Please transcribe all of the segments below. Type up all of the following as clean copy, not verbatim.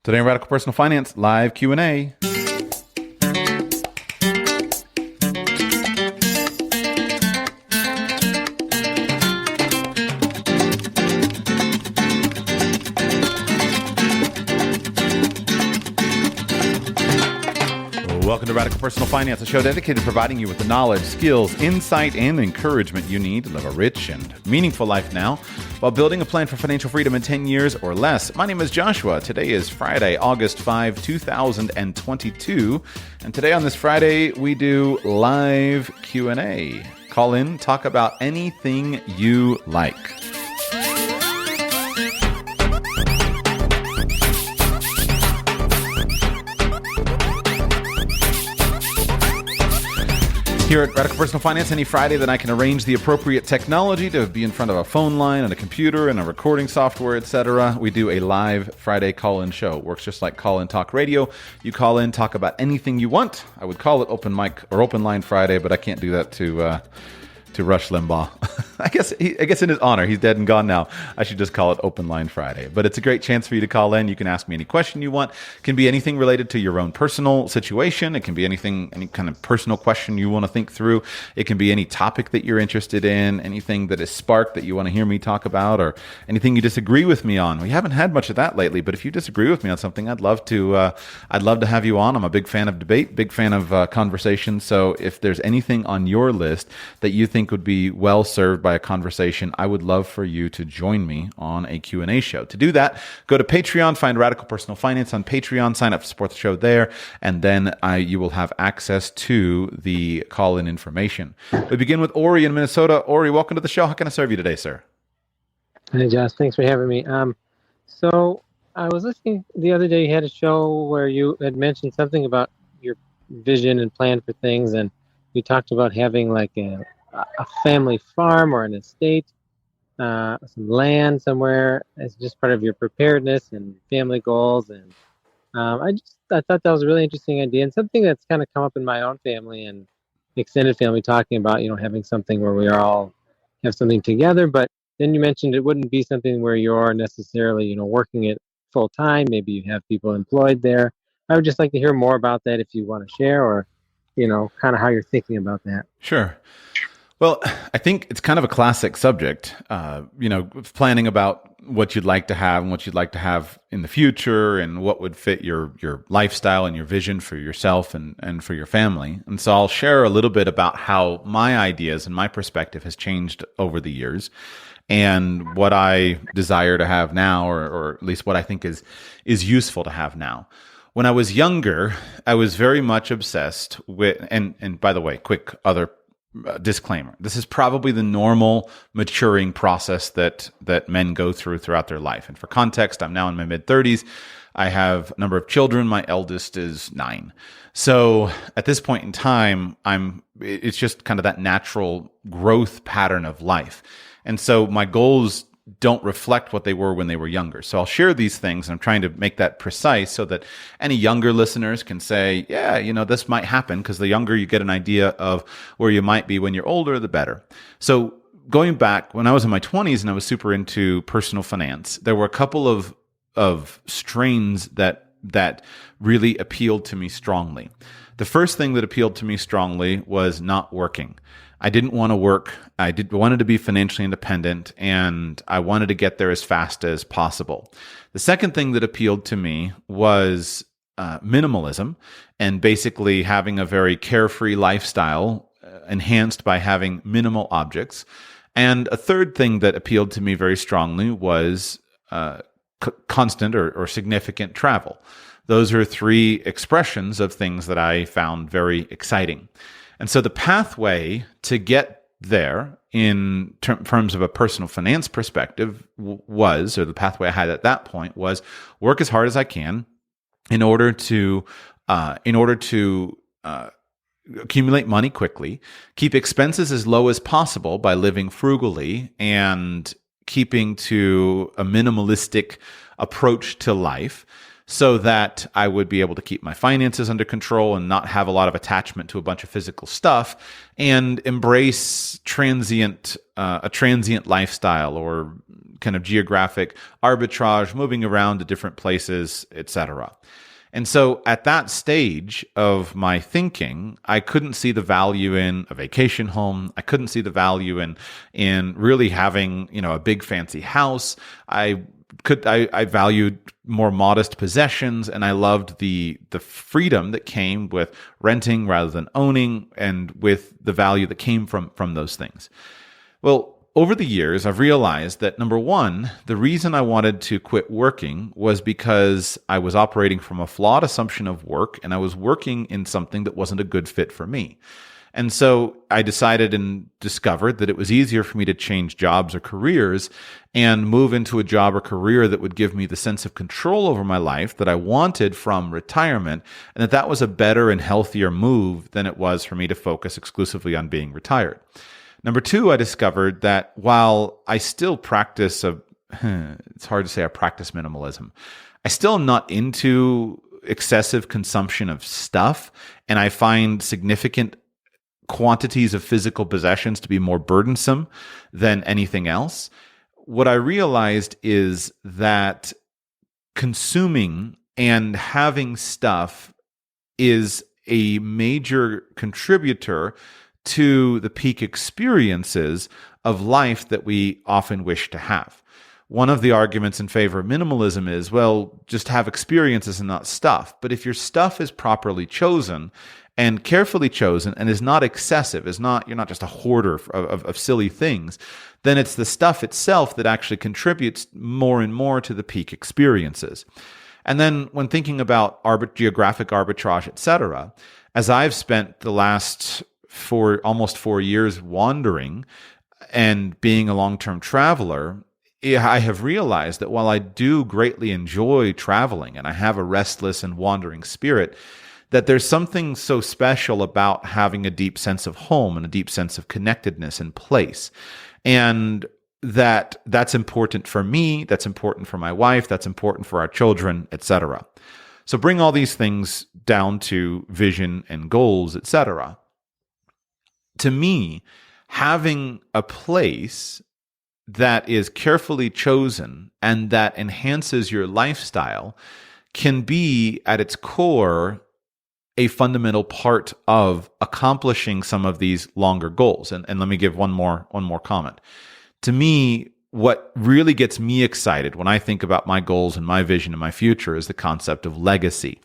Today on Radical Personal Finance, live Q&A. Welcome to Radical Personal Finance, a show dedicated to providing you with the knowledge, skills, insight, and encouragement you need to live a rich and meaningful life now while building a plan for financial freedom in 10 years or less. My name is Joshua. Today is Friday, August 5, 2022. And today on this Friday, we do live Q&A. Call in, talk about anything you like. Here at Radical Personal Finance, any Friday that I can arrange the appropriate technology to be in front of a phone line and a computer and a recording software, etc., we do a live Friday call-in show. It works just like call-in talk radio. You call in, talk about anything you want. I would call it open mic or open line Friday, but I can't do that to Rush Limbaugh. I guess in his honor, he's dead and gone now. I should just call it Open Line Friday. But it's a great chance for you to call in. You can ask me any question you want. It can be anything related to your own personal situation. It can be any kind of personal question you want to think through. It can be any topic that you're interested in, anything that is sparked that you want to hear me talk about, or anything you disagree with me on. We haven't had much of that lately, but if you disagree with me on something, I'd love to have you on. I'm a big fan of debate, big fan of conversation. So if there's anything on your list that you think would be well served by a conversation, I would love for you to join me on a Q&A show. To do that, go to Patreon, find Radical Personal Finance on Patreon, sign up to support the show there, and then you will have access to the call-in information. We begin with Ori in Minnesota. Ori, welcome to the show. How can I serve you today, sir? Hey, Josh. Thanks for having me. So I was listening the other day. You had a show where you had mentioned something about your vision and plan for things, and you talked about having like a family farm or an estate, some land somewhere as just part of your preparedness and family goals. And I thought that was a really interesting idea and something that's kind of come up in my own family and extended family, talking about, having something where we all have something together. But then you mentioned it wouldn't be something where you're necessarily, working it full time. Maybe you have people employed there. I would just like to hear more about that if you want to share, or, kind of how you're thinking about that. Sure. Well, I think it's kind of a classic subject, planning about what you'd like to have and what you'd like to have in the future and what would fit your lifestyle and your vision for yourself and for your family. And so I'll share a little bit about how my ideas and my perspective has changed over the years and what I desire to have now, or at least what I think is useful to have now. When I was younger, I was very much obsessed with, and by the way, quick other disclaimer. This is probably the normal maturing process that men go throughout their life. And for context, I'm now in my mid-30s. I have a number of children. My eldest is 9. So at this point in time, it's just kind of that natural growth pattern of life. And so my goals don't reflect what they were when they were younger. So I'll share these things, and I'm trying to make that precise so that any younger listeners can say, yeah, this might happen, because the younger you get an idea of where you might be when you're older, the better. So going back, when I was in my 20s and I was super into personal finance, there were a couple of strains that really appealed to me strongly. The first thing that appealed to me strongly was not working. I didn't want to work. I wanted to be financially independent, and I wanted to get there as fast as possible. The second thing that appealed to me was minimalism, and basically having a very carefree lifestyle enhanced by having minimal objects. And a third thing that appealed to me very strongly was constant or significant travel. Those are 3 expressions of things that I found very exciting. And so the pathway to get there in terms of a personal finance perspective the pathway I had at that point was work as hard as I can in order to accumulate money quickly, keep expenses as low as possible by living frugally and keeping to a minimalistic approach to life, so that I would be able to keep my finances under control and not have a lot of attachment to a bunch of physical stuff, and embrace a transient lifestyle, or kind of geographic arbitrage, moving around to different places, etc. And so at that stage of my thinking, I couldn't see the value in a vacation home. I couldn't see the value in really having, a big fancy house. I valued more modest possessions, and I loved the freedom that came with renting rather than owning, and with the value that came from those things. Well, over the years, I've realized that, number one, the reason I wanted to quit working was because I was operating from a flawed assumption of work, and I was working in something that wasn't a good fit for me. And so I decided and discovered that it was easier for me to change jobs or careers and move into a job or career that would give me the sense of control over my life that I wanted from retirement, and that was a better and healthier move than it was for me to focus exclusively on being retired. Number two, I discovered that while I still practice it's hard to say I practice minimalism, I still am not into excessive consumption of stuff, and I find significant quantities of physical possessions to be more burdensome than anything else. What I realized is that consuming and having stuff is a major contributor to the peak experiences of life that we often wish to have. One of the arguments in favor of minimalism is, well, just have experiences and not stuff. But if your stuff is properly chosen and carefully chosen and is not excessive, you're not just a hoarder of silly things, then it's the stuff itself that actually contributes more and more to the peak experiences. And then when thinking about geographic arbitrage, etc., as I've spent the last almost 4 years wandering and being a long-term traveler, I have realized that while I do greatly enjoy traveling and I have a restless and wandering spirit, that there's something so special about having a deep sense of home and a deep sense of connectedness and place. And that's important for me, that's important for my wife, that's important for our children, etc. So bring all these things down to vision and goals, etc. To me, having a place that is carefully chosen and that enhances your lifestyle can be, at its core, a fundamental part of accomplishing some of these longer goals. And let me give one more comment. To me, what really gets me excited when I think about my goals and my vision and my future is the concept of legacy.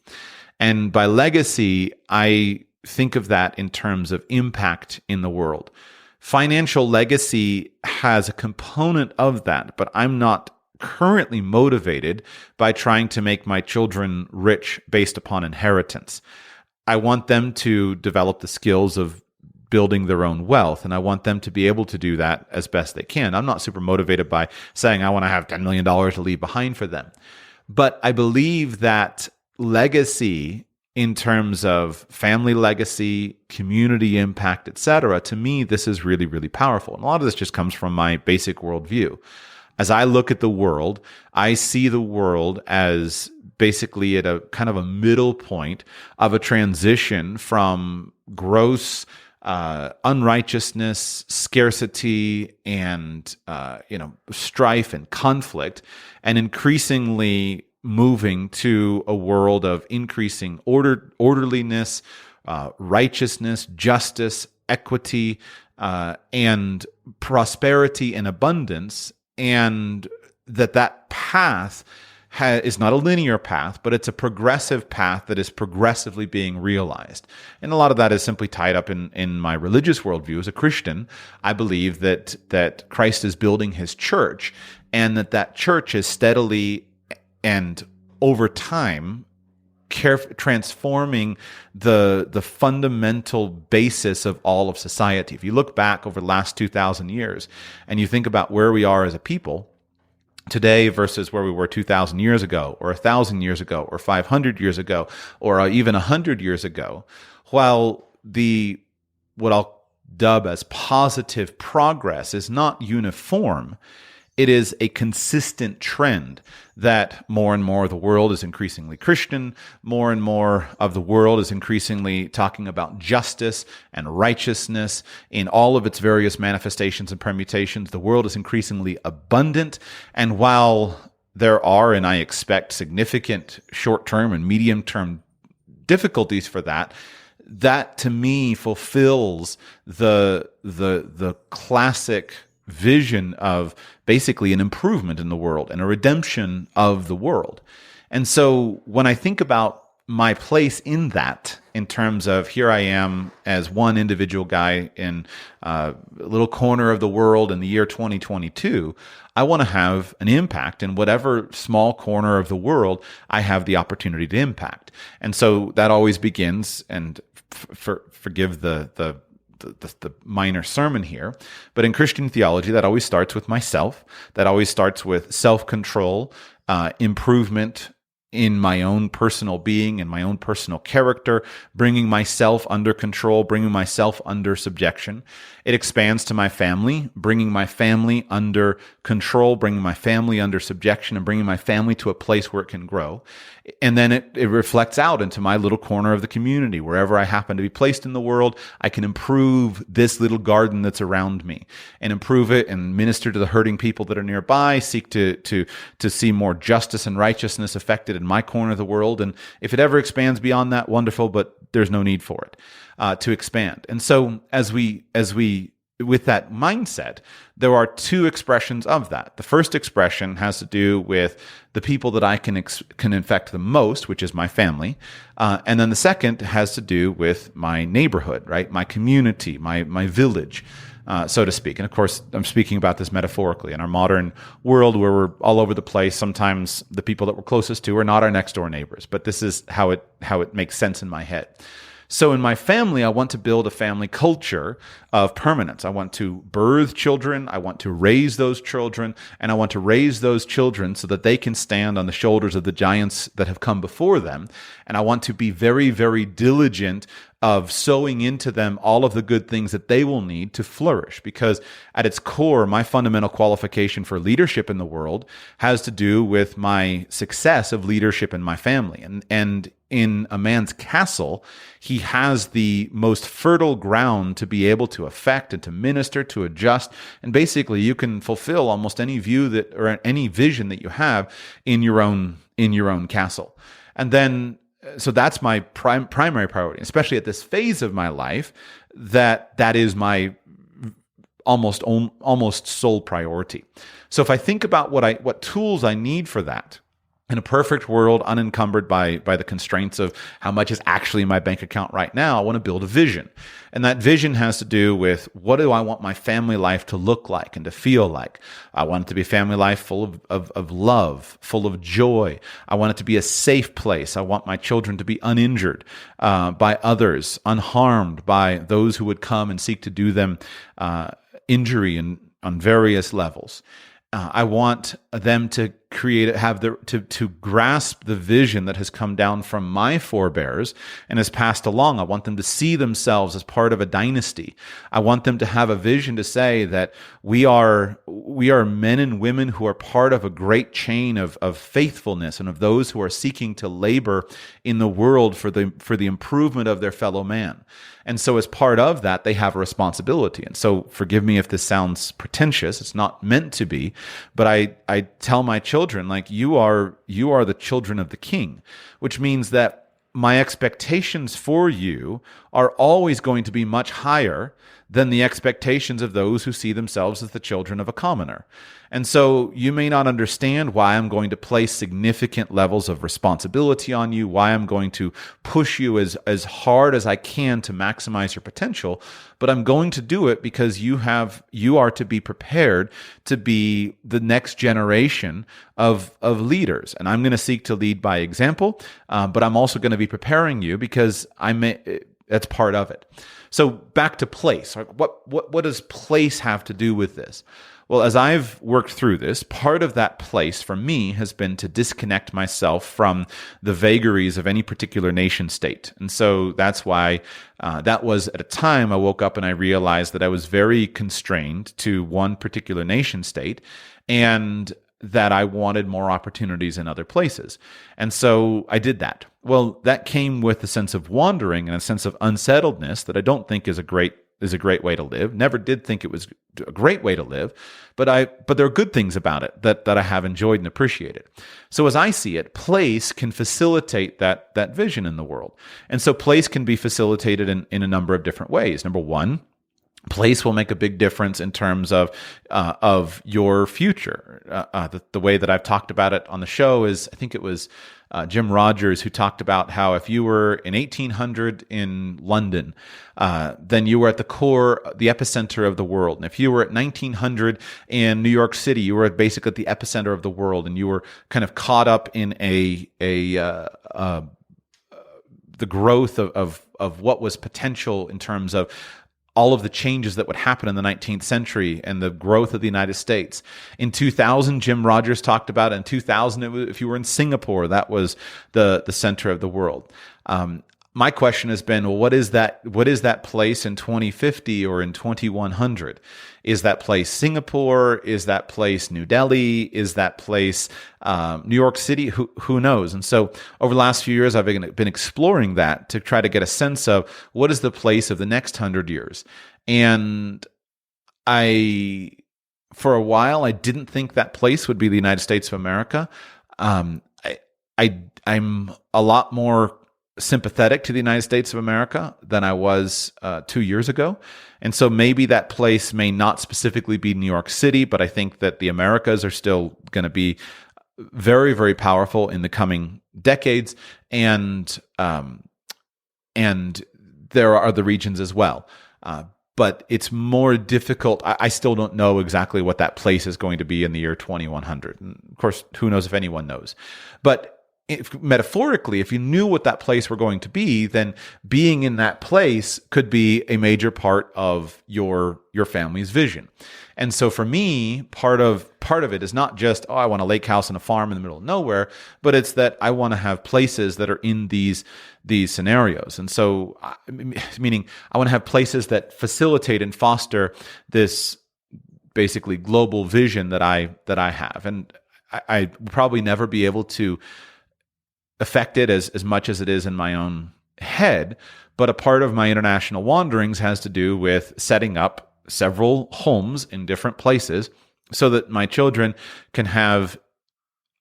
And by legacy, I think of that in terms of impact in the world. Financial legacy has a component of that, but I'm not currently motivated by trying to make my children rich based upon inheritance. I want them to develop the skills of building their own wealth, and I want them to be able to do that as best they can. I'm not super motivated by saying I want to have $10 million to leave behind for them. But I believe that legacy, in terms of family legacy, community impact, etc., to me, this is really, really powerful. And a lot of this just comes from my basic worldview. As I look at the world, I see the world as basically at a kind of a middle point of a transition from gross unrighteousness, scarcity, and strife and conflict, and increasingly moving to a world of increasing orderliness, righteousness, justice, equity, and prosperity and abundance, and that path is not a linear path, but it's a progressive path that is progressively being realized. And a lot of that is simply tied up in my religious worldview. As a Christian, I believe that Christ is building his church, and that church is steadily and over time transforming the fundamental basis of all of society. If you look back over the last 2,000 years and you think about where we are as a people today versus where we were 2,000 years ago, or 1,000 years ago, or 500 years ago, or even 100 years ago, while what I'll dub as positive progress is not uniform, it is a consistent trend that more and more of the world is increasingly Christian, more and more of the world is increasingly talking about justice and righteousness in all of its various manifestations and permutations. The world is increasingly abundant, and while there are, and I expect, significant short-term and medium-term difficulties for that, that to me fulfills the classic vision of basically an improvement in the world and a redemption of the world. And so when I think about my place in that, in terms of here I am as one individual guy in a little corner of the world in the year 2022, I want to have an impact in whatever small corner of the world I have the opportunity to impact. And so that always begins, and forgive the minor sermon here, but in Christian theology, that always starts with myself. That always starts with self-control, improvement in my own personal being and my own personal character, bringing myself under control, bringing myself under subjection. It expands to my family, bringing my family under control, bringing my family under subjection, and bringing my family to a place where it can grow. And then it reflects out into my little corner of the community. Wherever I happen to be placed in the world, I can improve this little garden that's around me and improve it and minister to the hurting people that are nearby, seek to see more justice and righteousness affected in my corner of the world. And if it ever expands beyond that, wonderful, but there's no need for it to expand. And so as we with that mindset, there are two expressions of that. The first expression has to do with the people that I can infect the most, which is my family. And then the second has to do with my neighborhood, right? My community, my village, so to speak. And of course, I'm speaking about this metaphorically. In our modern world where we're all over the place, sometimes the people that we're closest to are not our next door neighbors, but this is how it makes sense in my head. So in my family, I want to build a family culture of permanence. I want to birth children. I want to raise those children. And I want to raise those children so that they can stand on the shoulders of the giants that have come before them. And I want to be very, very diligent of sowing into them all of the good things that they will need to flourish. Because at its core, my fundamental qualification for leadership in the world has to do with my success of leadership in my family. And in a man's castle, he has the most fertile ground to be able to affect and to minister, to adjust. And basically, you can fulfill almost any view that or any vision that you have in your own castle. And then so that's my primary priority, especially at this phase of my life, that is my almost sole priority. So if I think about what tools I need for that, in a perfect world, unencumbered by the constraints of how much is actually in my bank account right now, I want to build a vision. And that vision has to do with, what do I want my family life to look like and to feel like? I want it to be a family life full of love, full of joy. I want it to be a safe place. I want my children to be uninjured by others, unharmed by those who would come and seek to do them injury on various levels. I want them to to grasp the vision that has come down from my forebears and has passed along. I want them to see themselves as part of a dynasty. I want them to have a vision to say that we are men and women who are part of a great chain of faithfulness and of those who are seeking to labor in the world for the improvement of their fellow man. And so as part of that, they have a responsibility. And so forgive me if this sounds pretentious. It's not meant to be. But I tell my children, like, you are the children of the King, which means that my expectations for you are always going to be much higher than the expectations of those who see themselves as the children of a commoner. And so you may not understand why I'm going to place significant levels of responsibility on you, why I'm going to push you as hard as I can to maximize your potential, but I'm going to do it because you are to be prepared to be the next generation of leaders. And I'm going to seek to lead by example, but I'm also going to be preparing you because that's part of it. So back to place. What does place have to do with this? Well, as I've worked through this, part of that place for me has been to disconnect myself from the vagaries of any particular nation state. And so that's why that was at a time I woke up and I realized that I was very constrained to one particular nation state, and that I wanted more opportunities in other places. And so I did that. Well, that came with a sense of wandering and a sense of unsettledness that I don't think is a great way to live. Never did think it was a great way to live, but there are good things about it that I have enjoyed and appreciated. So as I see it, place can facilitate that vision in the world. And so place can be facilitated in a number of different ways. Number one, place will make a big difference in terms of your future. The way that I've talked about it on the show is, I think it was Jim Rogers who talked about how if you were in 1800 in London, then you were at the core, the epicenter of the world. And if you were at 1900 in New York City, you were basically at the epicenter of the world, and you were kind of caught up in the growth of what was potential in terms of all of the changes that would happen in the 19th century and the growth of the United States. In 2000, Jim Rogers talked about it. In 2000, if you were in Singapore, that was the center of the world. My question has been, well, what is that place in 2050 or in 2100? Is that place Singapore? Is that place New Delhi? Is that place New York City? Who knows? And so over the last few years, I've been exploring that to try to get a sense of what is the place of the next 100 years. And for a while, I didn't think that place would be the United States of America. I'm a lot more sympathetic to the United States of America than I was 2 years ago. And so maybe that place may not specifically be New York City, but I think that the Americas are still going to be very, very powerful in the coming decades. And there are other regions as well. But it's more difficult. I still don't know exactly what that place is going to be in the year 2100. And of course, who knows if anyone knows. But metaphorically, if you knew what that place were going to be, then being in that place could be a major part of your family's vision. And so for me, part of it is not just, I want a lake house and a farm in the middle of nowhere, but it's that I want to have places that are in these scenarios. And so, meaning I want to have places that facilitate and foster this basically global vision that I have. And I will probably never be able to affect it as much as it is in my own head, but a part of my international wanderings has to do with setting up several homes in different places so that my children can have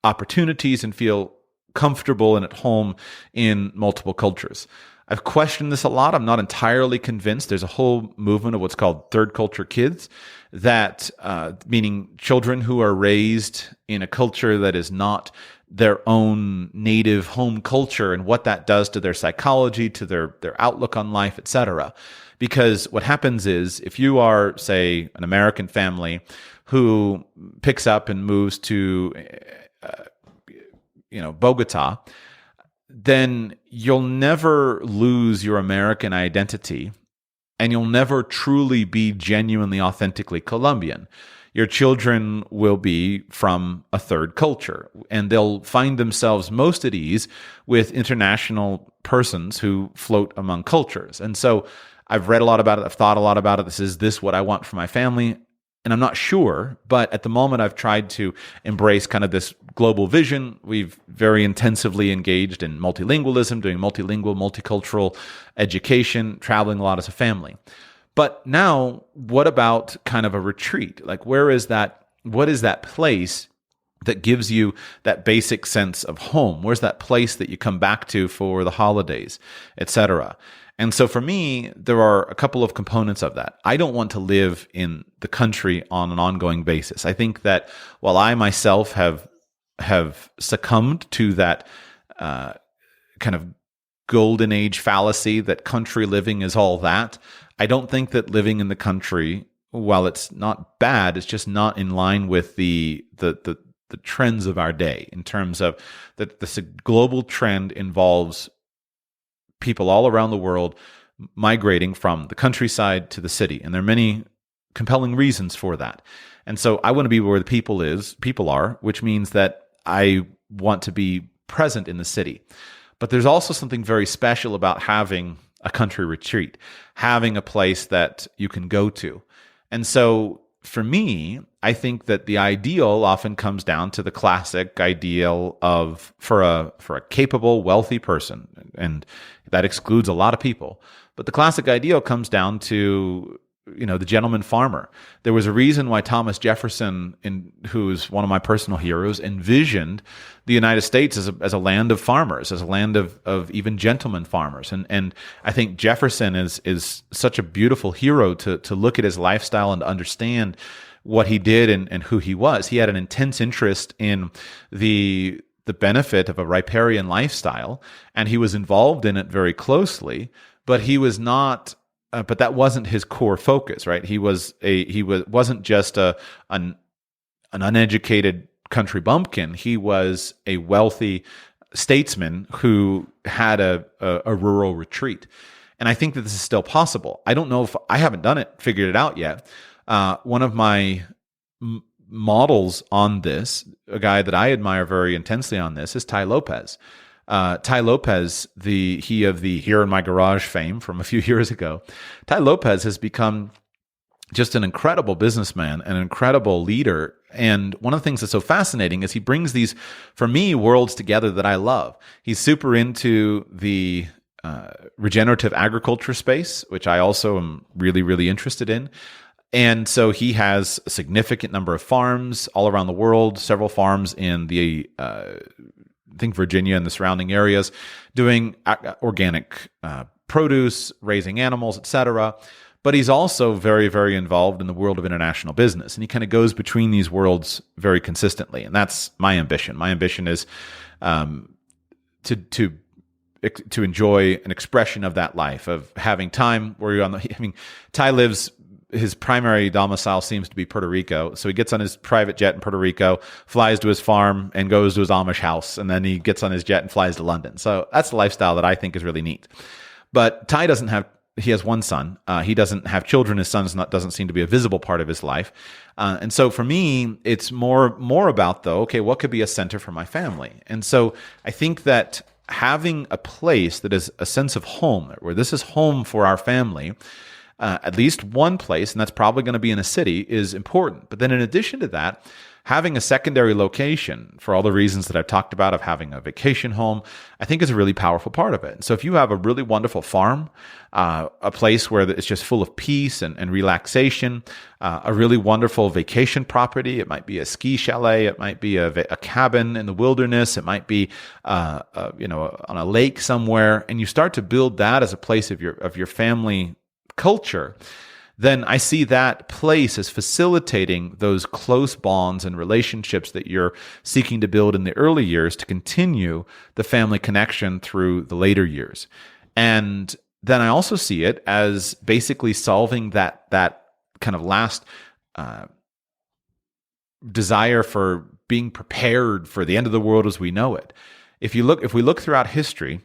opportunities and feel comfortable and at home in multiple cultures. I've questioned this a lot. I'm not entirely convinced. There's a whole movement of what's called third culture kids, that meaning children who are raised in a culture that is not their own native home culture, and what that does to their psychology, to their outlook on life, etc. Because what happens is, if you are, say, an American family who picks up and moves to Bogota, then you'll never lose your American identity, and you'll never truly be genuinely, authentically Colombian. Your children will be from a third culture, and they'll find themselves most at ease with international persons who float among cultures. And so I've read a lot about it. I've thought a lot about it. Is this what I want for my family? And I'm not sure, but at the moment I've tried to embrace kind of this global vision. We've very intensively engaged in multilingualism, doing multilingual, multicultural education, traveling a lot as a family. But now, what about kind of a retreat? Like, what is that place that gives you that basic sense of home? Where's that place that you come back to for the holidays, etc.? And so for me, there are a couple of components of that. I don't want to live in the country on an ongoing basis. I think that while I myself have succumbed to that kind of golden age fallacy that country living is all that, I don't think that living in the country, while it's not bad, it's just not in line with the trends of our day, in terms of that this global trend involves people all around the world migrating from the countryside to the city. And there are many compelling reasons for that. And so I want to be where the people are, which means that I want to be present in the city. But there's also something very special about having a country retreat, having a place that you can go to. And so for me, I think that the ideal often comes down to the classic ideal of for a capable, wealthy person, and that excludes a lot of people. But the classic ideal comes down to the gentleman farmer. There was a reason why Thomas Jefferson, who is one of my personal heroes, envisioned the United States as a land of farmers, as a land of even gentleman farmers. And I think Jefferson is such a beautiful hero to look at his lifestyle and to understand what he did and who he was. He had an intense interest in the benefit of a riparian lifestyle, and he was involved in it very closely, but he was not but that wasn't his core focus, right? He wasn't just an uneducated country bumpkin. He was a wealthy statesman who had a rural retreat. And I think that this is still possible. I don't know if I haven't done it, figured it out yet. One of my models on this, a guy that I admire very intensely on this, is Tai Lopez. Tai Lopez, he of the Here in My Garage fame from a few years ago, Tai Lopez has become just an incredible businessman, an incredible leader. And one of the things that's so fascinating is he brings these, for me, worlds together that I love. He's super into the regenerative agriculture space, which I also am really, really interested in. And so he has a significant number of farms all around the world, several farms in the I think Virginia and the surrounding areas, doing organic produce, raising animals, etc. But he's also very, very involved in the world of international business. And he kind of goes between these worlds very consistently. And that's my ambition. My ambition is to enjoy an expression of that life, of having time where you're Tai lives, his primary domicile seems to be Puerto Rico. So he gets on his private jet in Puerto Rico, flies to his farm, and goes to his Amish house. And then he gets on his jet and flies to London. So that's the lifestyle that I think is really neat. But Tai he has one son. He doesn't have children. His son doesn't seem to be a visible part of his life. And so for me, it's more about, though, okay, what could be a center for my family? And so I think that having a place that is a sense of home, where this is home for our family, at least one place, and that's probably going to be in a city, is important. But then in addition to that, having a secondary location for all the reasons that I've talked about of having a vacation home, I think is a really powerful part of it. So if you have a really wonderful farm, a place where it's just full of peace and relaxation, a really wonderful vacation property, it might be a ski chalet, it might be a cabin in the wilderness, it might be on a lake somewhere, and you start to build that as a place of your family culture, then I see that place as facilitating those close bonds and relationships that you're seeking to build in the early years to continue the family connection through the later years. And then I also see it as basically solving that kind of last desire for being prepared for the end of the world as we know it. If we look throughout history,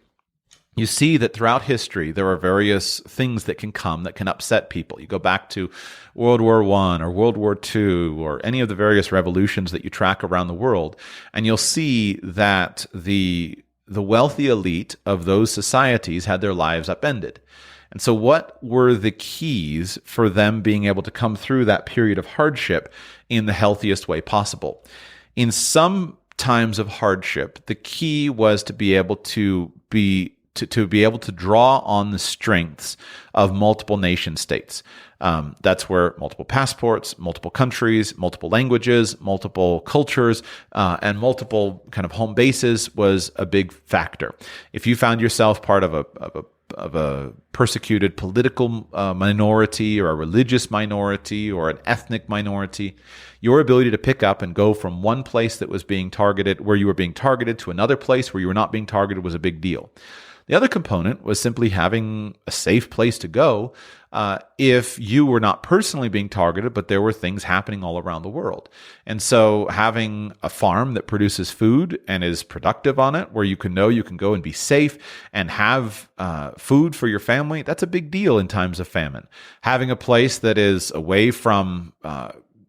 you see that throughout history, there are various things that can come that can upset people. You go back to World War I or World War II or any of the various revolutions that you track around the world, and you'll see that the wealthy elite of those societies had their lives upended. And so what were the keys for them being able to come through that period of hardship in the healthiest way possible? In some times of hardship, the key was to be able to draw on the strengths of multiple nation states. That's where multiple passports, multiple countries, multiple languages, multiple cultures, and multiple kind of home bases was a big factor. If you found yourself part of a persecuted political minority or a religious minority or an ethnic minority, your ability to pick up and go from one place that was being targeted, where you were being targeted, to another place where you were not being targeted was a big deal. The other component was simply having a safe place to go if you were not personally being targeted, but there were things happening all around the world. And so having a farm that produces food and is productive on it, where you can know you can go and be safe and have food for your family, that's a big deal in times of famine. Having a place that is away from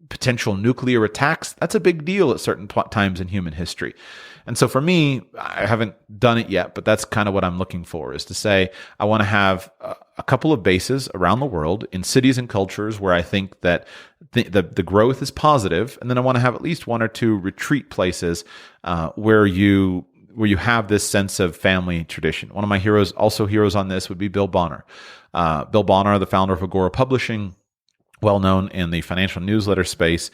potential nuclear attacks, that's a big deal at certain times in human history. And so for me, I haven't done it yet, but that's kind of what I'm looking for, is to say I want to have a couple of bases around the world in cities and cultures where I think that the growth is positive, and then I want to have at least one or two retreat places where you have this sense of family tradition. One of my heroes on this would be Bill Bonner. Bill Bonner, the founder of Agora Publishing, well known in the financial newsletter space.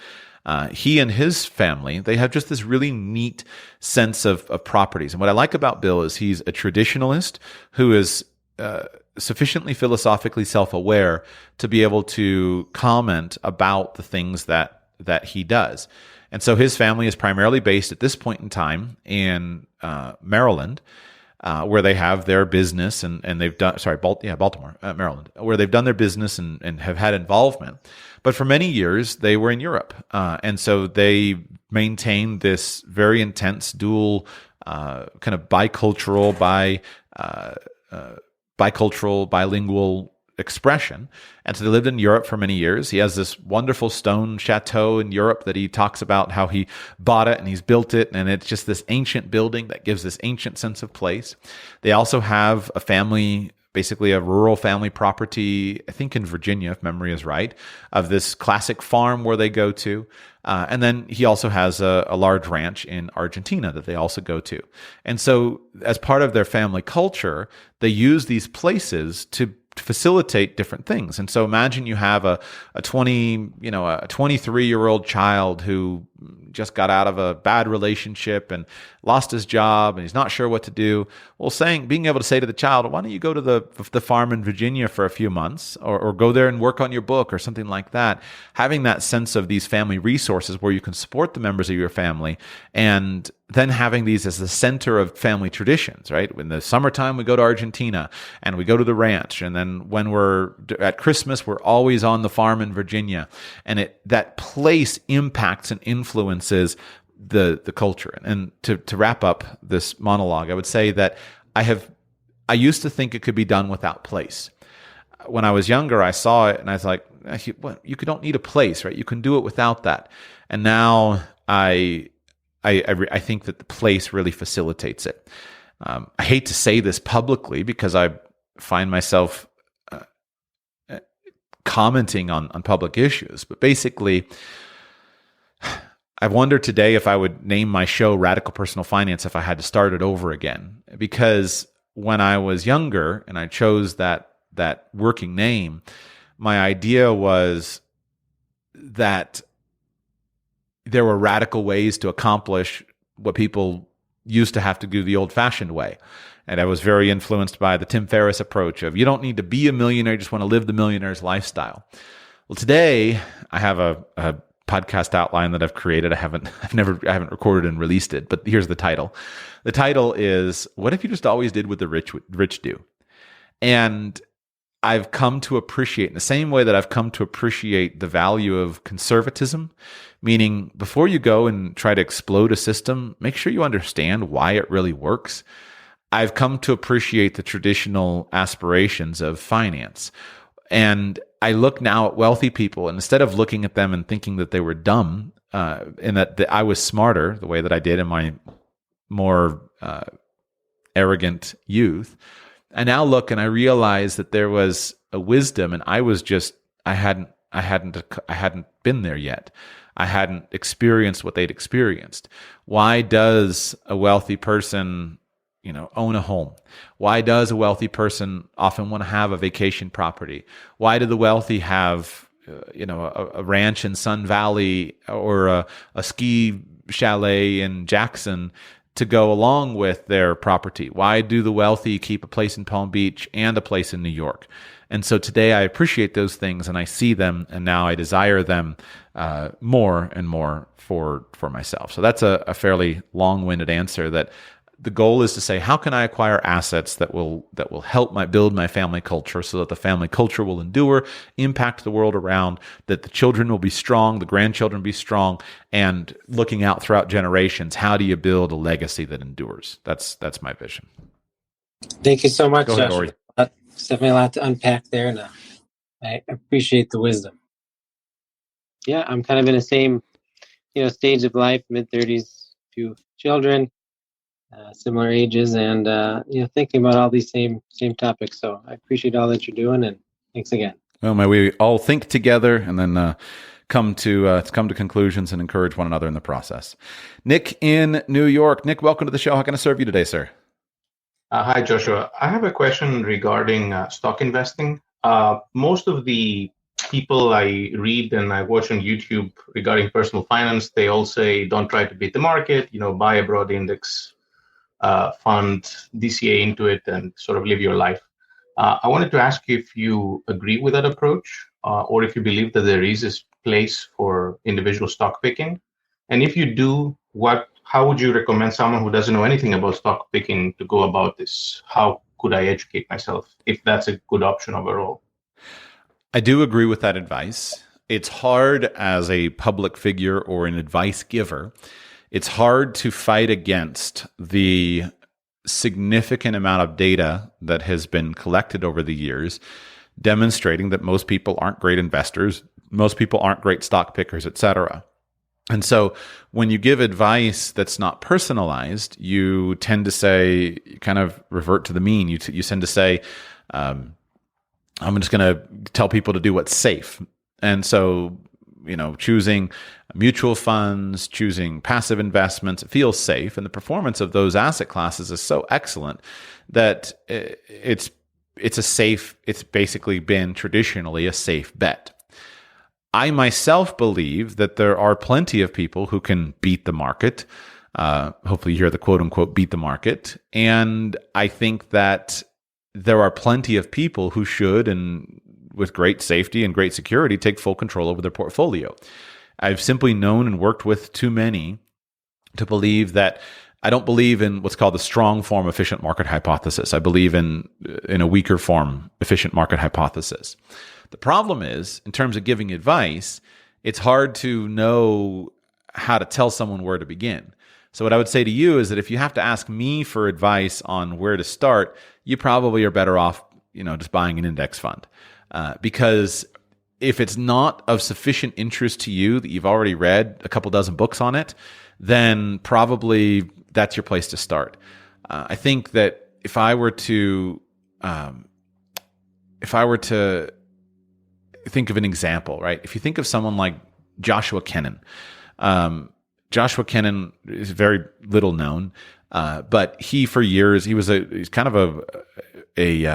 He and his family, they have just this really neat sense of properties. And what I like about Bill is he's a traditionalist who is sufficiently philosophically self-aware to be able to comment about the things that he does. And so his family is primarily based at this point in time in Maryland, where they have their business and they've done, Baltimore, Maryland, where they've done their business and have had involvement. But for many years, they were in Europe. And so they maintained this very intense dual kind of bicultural, bilingual expression. And so they lived in Europe for many years. He has this wonderful stone chateau in Europe that he talks about how he bought it and he's built it. And it's just this ancient building that gives this ancient sense of place. They also have a family, basically a rural family property, I think in Virginia, if memory is right, of this classic farm where they go to. And then he also has a large ranch in Argentina that they also go to. And so as part of their family culture, they use these places to facilitate different things. And so imagine you have a 23-year-old child who just got out of a bad relationship and lost his job and he's not sure what to do. Well, being able to say to the child, why don't you go to the farm in Virginia for a few months or go there and work on your book or something like that. Having that sense of these family resources where you can support the members of your family, and then having these as the center of family traditions, right? In the summertime, we go to Argentina and we go to the ranch. And then when we're at Christmas, we're always on the farm in Virginia. And that place impacts and influences the culture. And to wrap up this monologue, I would say that I used to think it could be done without place. When I was younger, I saw it and I was like, you don't need a place, right? You can do it without that. And now I think that the place really facilitates it. I hate to say this publicly because I find myself commenting on public issues, but basically, I wonder today if I would name my show Radical Personal Finance if I had to start it over again. Because when I was younger and I chose that working name, my idea was that there were radical ways to accomplish what people used to have to do the old-fashioned way. And I was very influenced by the Tim Ferriss approach of you don't need to be a millionaire, you just want to live the millionaire's lifestyle. Well, today I have a podcast outline that I've created. I haven't recorded and released it, but here's the title. The title is, What If You Just Always Did What the Rich Do? And I've come to appreciate, in the same way that I've come to appreciate the value of conservatism, meaning before you go and try to explode a system, make sure you understand why it really works. I've come to appreciate the traditional aspirations of finance. And I look now at wealthy people, and instead of looking at them and thinking that they were dumb, and that I was smarter the way that I did in my more arrogant youth, I now look and I realize that there was a wisdom, and I hadn't been there yet. I hadn't experienced what they'd experienced. Why does a wealthy person, own a home? Why does a wealthy person often want to have a vacation property? Why do the wealthy have, a ranch in Sun Valley or a ski chalet in Jackson to go along with their property? Why do the wealthy keep a place in Palm Beach and a place in New York? And so today I appreciate those things and I see them, and now I desire them more and more for myself. So that's a fairly long-winded answer that the goal is to say, how can I acquire assets that will help build my family culture so that the family culture will endure, impact the world around, that the children will be strong, the grandchildren will be strong, and looking out throughout generations, how do you build a legacy that endures? That's my vision. Thank you so much, Go ahead, Joshua. Ori. It's definitely a lot to unpack there, and I appreciate the wisdom. Yeah, I'm kind of in the same, stage of life, mid-30s, few children, similar ages, and thinking about all these same topics. So I appreciate all that you're doing, and thanks again. Well, may we all think together and then come to conclusions and encourage one another in the process. Nick in New York. Nick, welcome to the show. How can I serve you today, sir? Hi, Joshua. I have a question regarding stock investing. Most of the people I read and I watch on YouTube regarding personal finance, they all say, don't try to beat the market, buy a broad index fund, DCA into it, and sort of live your life. I wanted to ask you if you agree with that approach, or if you believe that there is a place for individual stock picking. And if you do, how would you recommend someone who doesn't know anything about stock picking to go about this? How could I educate myself if that's a good option overall? I do agree with that advice. It's hard as a public figure or an advice giver. It's hard to fight against the significant amount of data that has been collected over the years, demonstrating that most people aren't great investors, most people aren't great stock pickers, etc. And so when you give advice that's not personalized, you tend to say, you kind of revert to the mean. You tend to say, I'm just going to tell people to do what's safe. And so, choosing mutual funds, choosing passive investments, it feels safe. And the performance of those asset classes is so excellent that it's basically been traditionally a safe bet. I myself believe that there are plenty of people who can beat the market. Hopefully you hear the quote unquote beat the market. And I think that there are plenty of people who should, and with great safety and great security, take full control over their portfolio. I've simply known and worked with too many to believe that I don't believe in what's called the strong form efficient market hypothesis. I believe in a weaker form efficient market hypothesis. The problem is, in terms of giving advice, it's hard to know how to tell someone where to begin. So what I would say to you is that if you have to ask me for advice on where to start, you probably are better off, just buying an index fund. Because if it's not of sufficient interest to you that you've already read a couple dozen books on it, then probably that's your place to start. I think that if I were to think of an example, right? If you think of someone like Joshua Kennan, Joshua Kennan is very little known, but he for years he's kind of a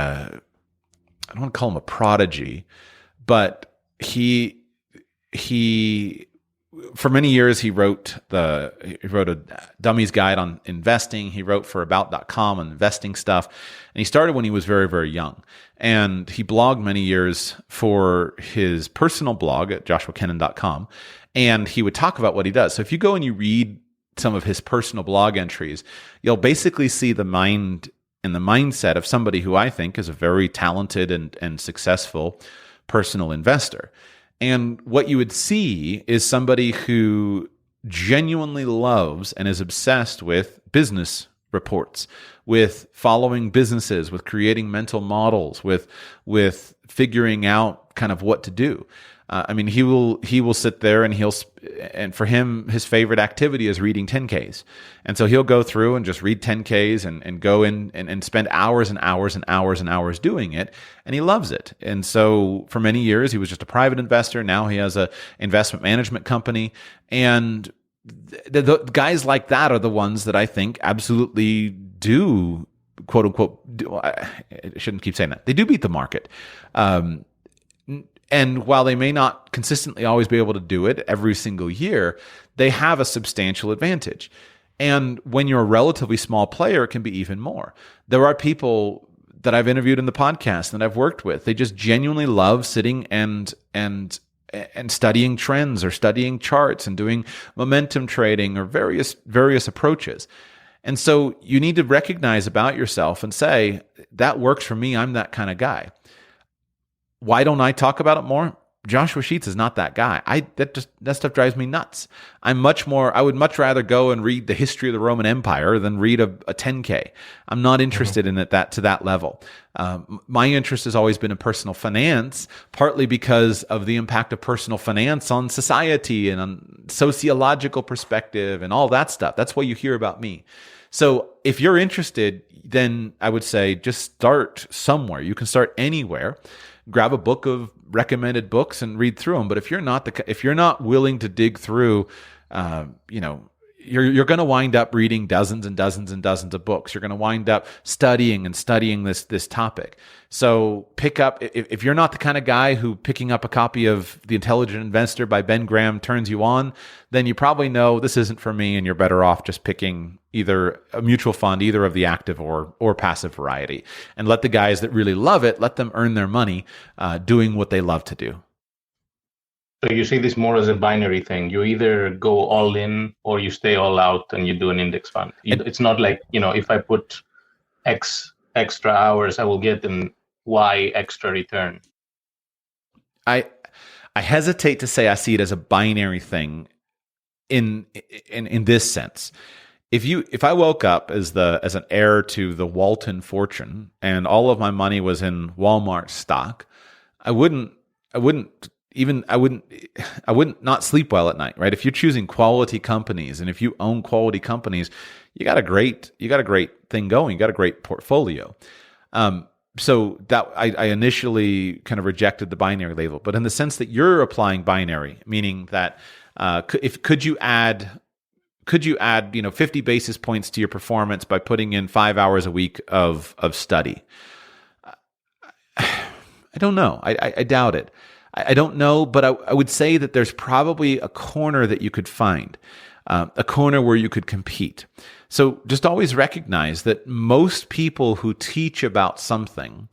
I don't want to call him a prodigy, but he for many years he wrote a dummy's guide on investing. He wrote for about.com on investing stuff, and he started when he was very, very young. And he blogged many years for his personal blog at joshuakennan.com, and he would talk about what he does. So if you go and you read some of his personal blog entries, you'll basically see the mind and the mindset of somebody who I think is a very talented and successful personal investor. And what you would see is somebody who genuinely loves and is obsessed with business reports, with following businesses, with creating mental models, with figuring out kind of what to do. He will sit there and for him, his favorite activity is reading 10Ks. And so he'll go through and just read 10Ks and go in and spend hours and hours and hours and hours doing it. And he loves it. And so for many years, he was just a private investor. Now he has a investment management company. And the guys like that are the ones that I think absolutely do, quote unquote, I shouldn't keep saying that. They do beat the market. And while they may not consistently always be able to do it every single year, they have a substantial advantage. And when you're a relatively small player, it can be even more. There are people that I've interviewed in the podcast that I've worked with. They just genuinely love sitting and studying trends or studying charts and doing momentum trading or various approaches. And so you need to recognize about yourself and say, that works for me. I'm that kind of guy. Why don't I talk about it more? Joshua Sheets is not that guy. That stuff drives me nuts. I would much rather go and read the history of the Roman Empire than read a 10K. I'm not interested in it to that level. My interest has always been in personal finance, partly because of the impact of personal finance on society and on sociological perspective and all that stuff. That's why you hear about me. So if you're interested, then I would say just start somewhere. You can start anywhere. Grab a book of recommended books and read through them. But if you're not willing to dig through, you're going to wind up reading dozens and dozens and dozens of books. You're going to wind up studying this topic. So pick up, if you're not the kind of guy who picking up a copy of The Intelligent Investor by Ben Graham turns you on, then you probably know this isn't for me, and you're better off just picking either a mutual fund, either of the active or passive variety. And let the guys that really love it, let them earn their money doing what they love to do. So you see this more as a binary thing. You either go all in or you stay all out and you do an index fund. It's not like, if I put X extra hours, I will get an Y extra return. I hesitate to say I see it as a binary thing in this sense. If I woke up as an heir to the Walton fortune and all of my money was in Walmart stock, I wouldn't not sleep well at night, right? If you're choosing quality companies and if you own quality companies, you got a great thing going. You got a great portfolio. So that I initially kind of rejected the binary label, but in the sense that you're applying binary, meaning that could you add 50 basis points to your performance by putting in 5 hours a week of study? I don't know. I doubt it. I don't know, but I would say that there's probably a corner that you could find, a corner where you could compete. So just always recognize that most people who teach about something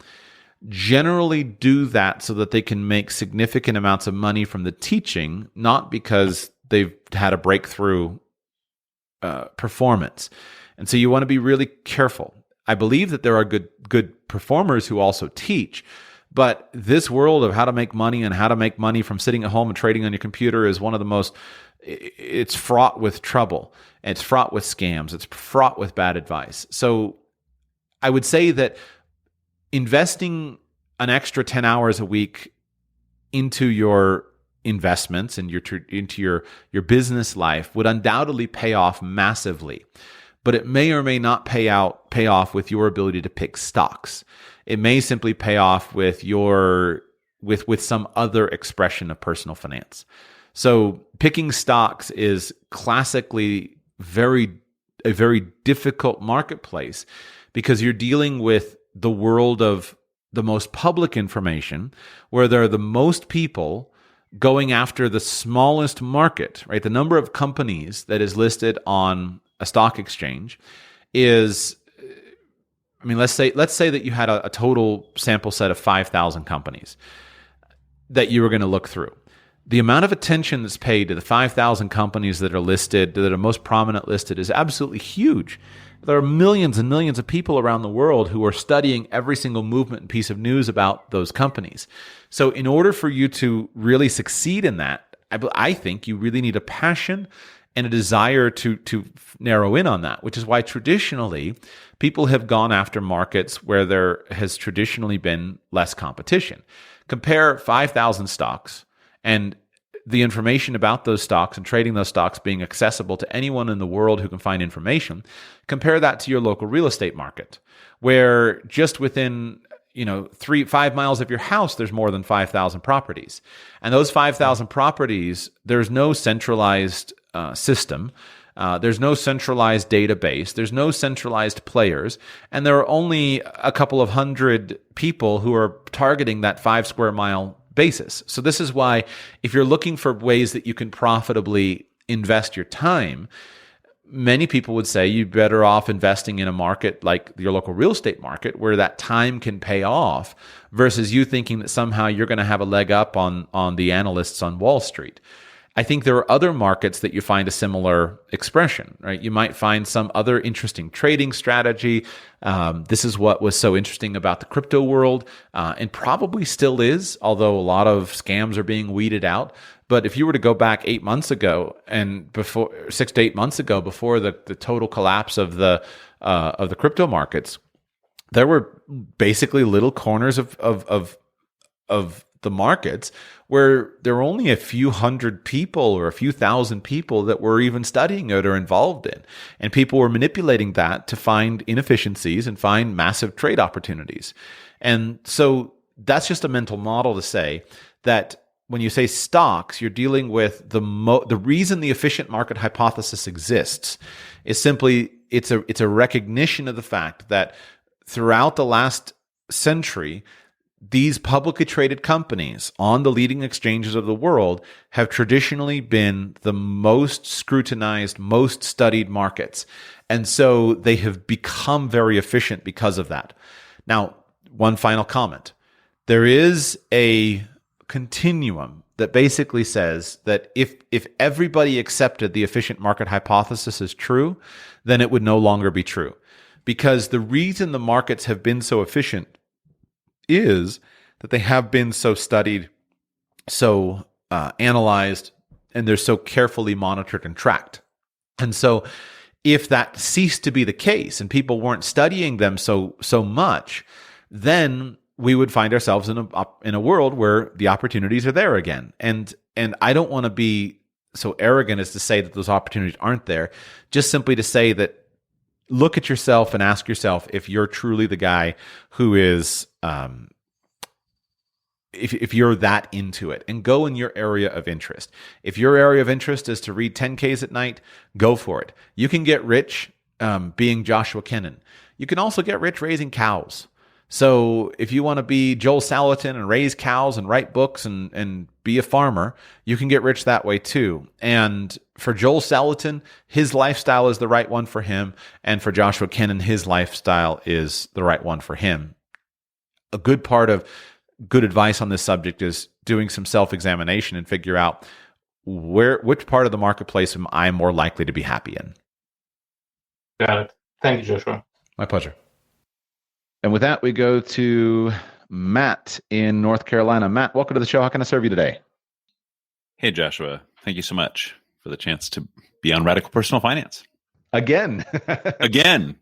generally do that so that they can make significant amounts of money from the teaching, not because they've had a breakthrough performance. And so you want to be really careful. I believe that there are good performers who also teach. But this world of how to make money and how to make money from sitting at home and trading on your computer is one of the most, it's fraught with trouble. It's fraught with scams. It's fraught with bad advice. So I would say that investing an extra 10 hours a week into your investments and into your business life would undoubtedly pay off massively. But it may or may not pay off with your ability to pick stocks. It may simply pay off with some other expression of personal finance. So picking stocks is classically a very difficult marketplace because you're dealing with the world of the most public information, where there are the most people going after the smallest market, right? The number of companies that is listed on a stock exchange is, let's say that you had a total sample set of 5,000 companies that you were going to look through. The amount of attention that's paid to the 5,000 companies that are listed, that are most prominent listed, is absolutely huge. There are millions and millions of people around the world who are studying every single movement and piece of news about those companies. So in order for you to really succeed in that, I think you really need a passion and a desire to narrow in on that, which is why traditionally people have gone after markets where there has traditionally been less competition. Compare 5,000 stocks and the information about those stocks and trading those stocks being accessible to anyone in the world who can find information. Compare that to your local real estate market, where just within 3-5 miles of your house, there's more than 5,000 properties. And those 5,000 properties, there's no centralized system. There's no centralized database. There's no centralized players. And there are only a couple of hundred people who are targeting that 5 square mile basis. So this is why if you're looking for ways that you can profitably invest your time, many people would say you're better off investing in a market like your local real estate market where that time can pay off versus you thinking that somehow you're going to have a leg up on the analysts on Wall Street. I think there are other markets that you find a similar expression, right? You might find some other interesting trading strategy. This is what was so interesting about the crypto world, and probably still is, although a lot of scams are being weeded out. But if you were to go back 8 months ago and before 6 to 8 months ago, before the total collapse of the crypto markets, there were basically little corners of the markets where there were only a few hundred people or a few thousand people that were even studying it or involved in. And people were manipulating that to find inefficiencies and find massive trade opportunities. And so that's just a mental model to say that when you say stocks, you're dealing with the reason the efficient market hypothesis exists is simply it's a recognition of the fact that throughout the last century, these publicly traded companies on the leading exchanges of the world have traditionally been the most scrutinized, most studied markets. And so they have become very efficient because of that. Now, one final comment. There is a continuum that basically says that if everybody accepted the efficient market hypothesis as true, then it would no longer be true. Because the reason the markets have been so efficient is that they have been so studied, so analyzed, and they're so carefully monitored and tracked. And so if that ceased to be the case and people weren't studying them so much, then we would find ourselves in a world where the opportunities are there again. And I don't want to be so arrogant as to say that those opportunities aren't there, just simply to say that look at yourself and ask yourself if you're truly the guy who is, if you're that into it, and go in your area of interest. If your area of interest is to read 10Ks at night, go for it. You can get rich being Joshua Kennan. You can also get rich raising cows. So if you want to be Joel Salatin and raise cows and write books and be a farmer, you can get rich that way too. And for Joel Salatin, his lifestyle is the right one for him. And for Joshua Kennan, his lifestyle is the right one for him. A good part of good advice on this subject is doing some self-examination and figure out which part of the marketplace am I more likely to be happy in. Got it. Thank you, Joshua. My pleasure. And with that, we go to Matt in North Carolina. Matt, welcome to the show. How can I serve you today? Hey, Joshua. Thank you so much for the chance to be on Radical Personal Finance. Again. Again.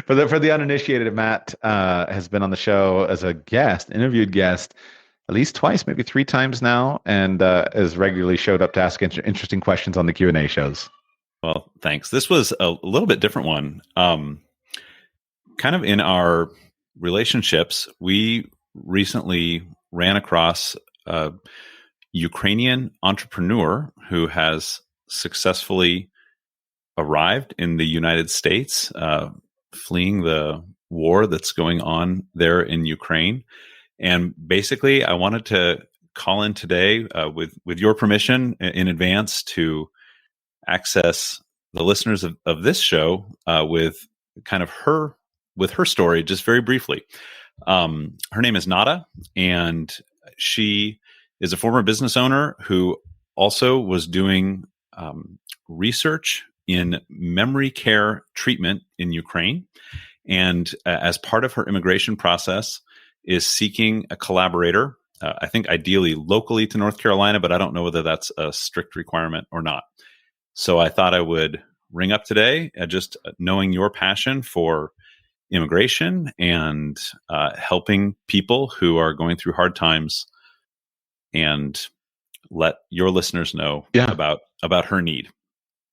For the uninitiated, Matt has been on the show as a guest, interviewed guest, at least twice, maybe 3 times now, and has regularly showed up to ask interesting questions on the Q&A shows. Well, thanks. This was a little bit different one. Kind of in our relationships, we recently ran across a Ukrainian entrepreneur who has successfully arrived in the United States, fleeing the war that's going on there in Ukraine. And basically, I wanted to call in today with your permission in advance to access the listeners of this show with kind of her story, just very briefly. Her name is Nada, and she is a former business owner who also was doing research in memory care treatment in Ukraine. And as part of her immigration process, is seeking a collaborator, I think ideally locally to North Carolina, but I don't know whether that's a strict requirement or not. So I thought I would ring up today, just knowing your passion for immigration and helping people who are going through hard times, and let your listeners know about her need.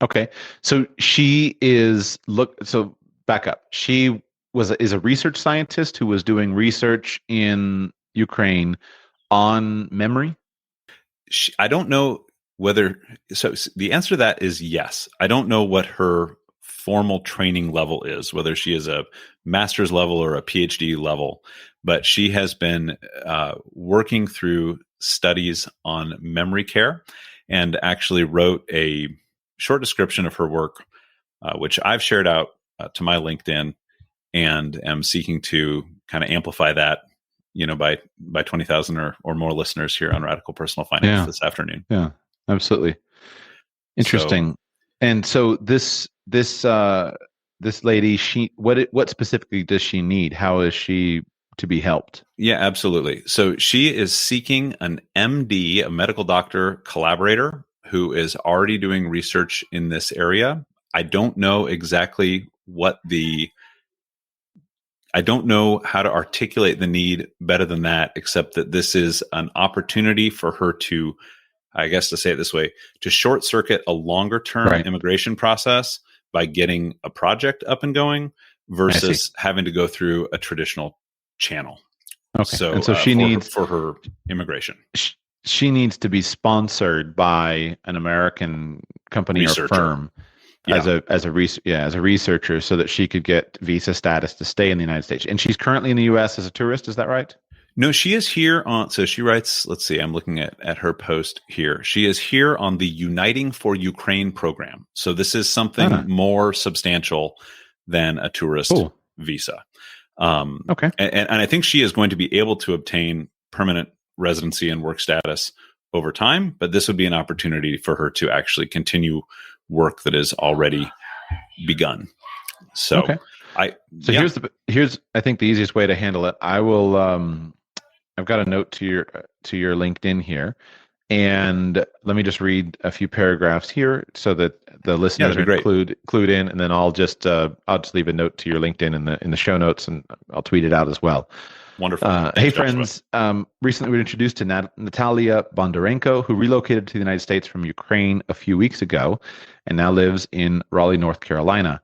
Okay. So she is so back up. She is a research scientist who was doing research in Ukraine on memory. I don't know whether, so the answer to that is yes. I don't know what her formal training level is, whether she is a master's level or a PhD level, but she has been working through studies on memory care and actually wrote a short description of her work, which I've shared out to my LinkedIn, and am seeking to kind of amplify that, by 20,000 or more listeners here on Radical Personal Finance this afternoon. Yeah. Absolutely. Interesting. And so this lady, what specifically does she need? How is she to be helped? Yeah, absolutely. So she is seeking an MD, a medical doctor collaborator, who is already doing research in this area. I don't know exactly I don't know how to articulate the need better than that, except that this is an opportunity for her to, I guess to say it this way, to short circuit a longer term Right. immigration process by getting a project up and going versus having to go through a traditional channel. Okay. So, and so she needs for her immigration. She needs to be sponsored by an American company Researcher. or firm as a researcher, so that she could get visa status to stay in the United States. And she's currently in the U.S. as a tourist. Is that right? No, she is here on. So she writes. Let's see. I'm looking at her post here. She is here on the Uniting for Ukraine program. So this is something more substantial than a tourist visa. Okay. And I think she is going to be able to obtain permanent residency and work status over time, but this would be an opportunity for her to actually continue work that is already begun. So, here's I think the easiest way to handle it. I will. I've got a note to your LinkedIn here, and let me just read a few paragraphs here so that the listeners are clued in, and then I'll just leave a note to your LinkedIn in the show notes, and I'll tweet it out as well. Wonderful. Hey, friends. Recently, we were introduced to Natalia Bondarenko, who relocated to the United States from Ukraine a few weeks ago and now lives in Raleigh, North Carolina.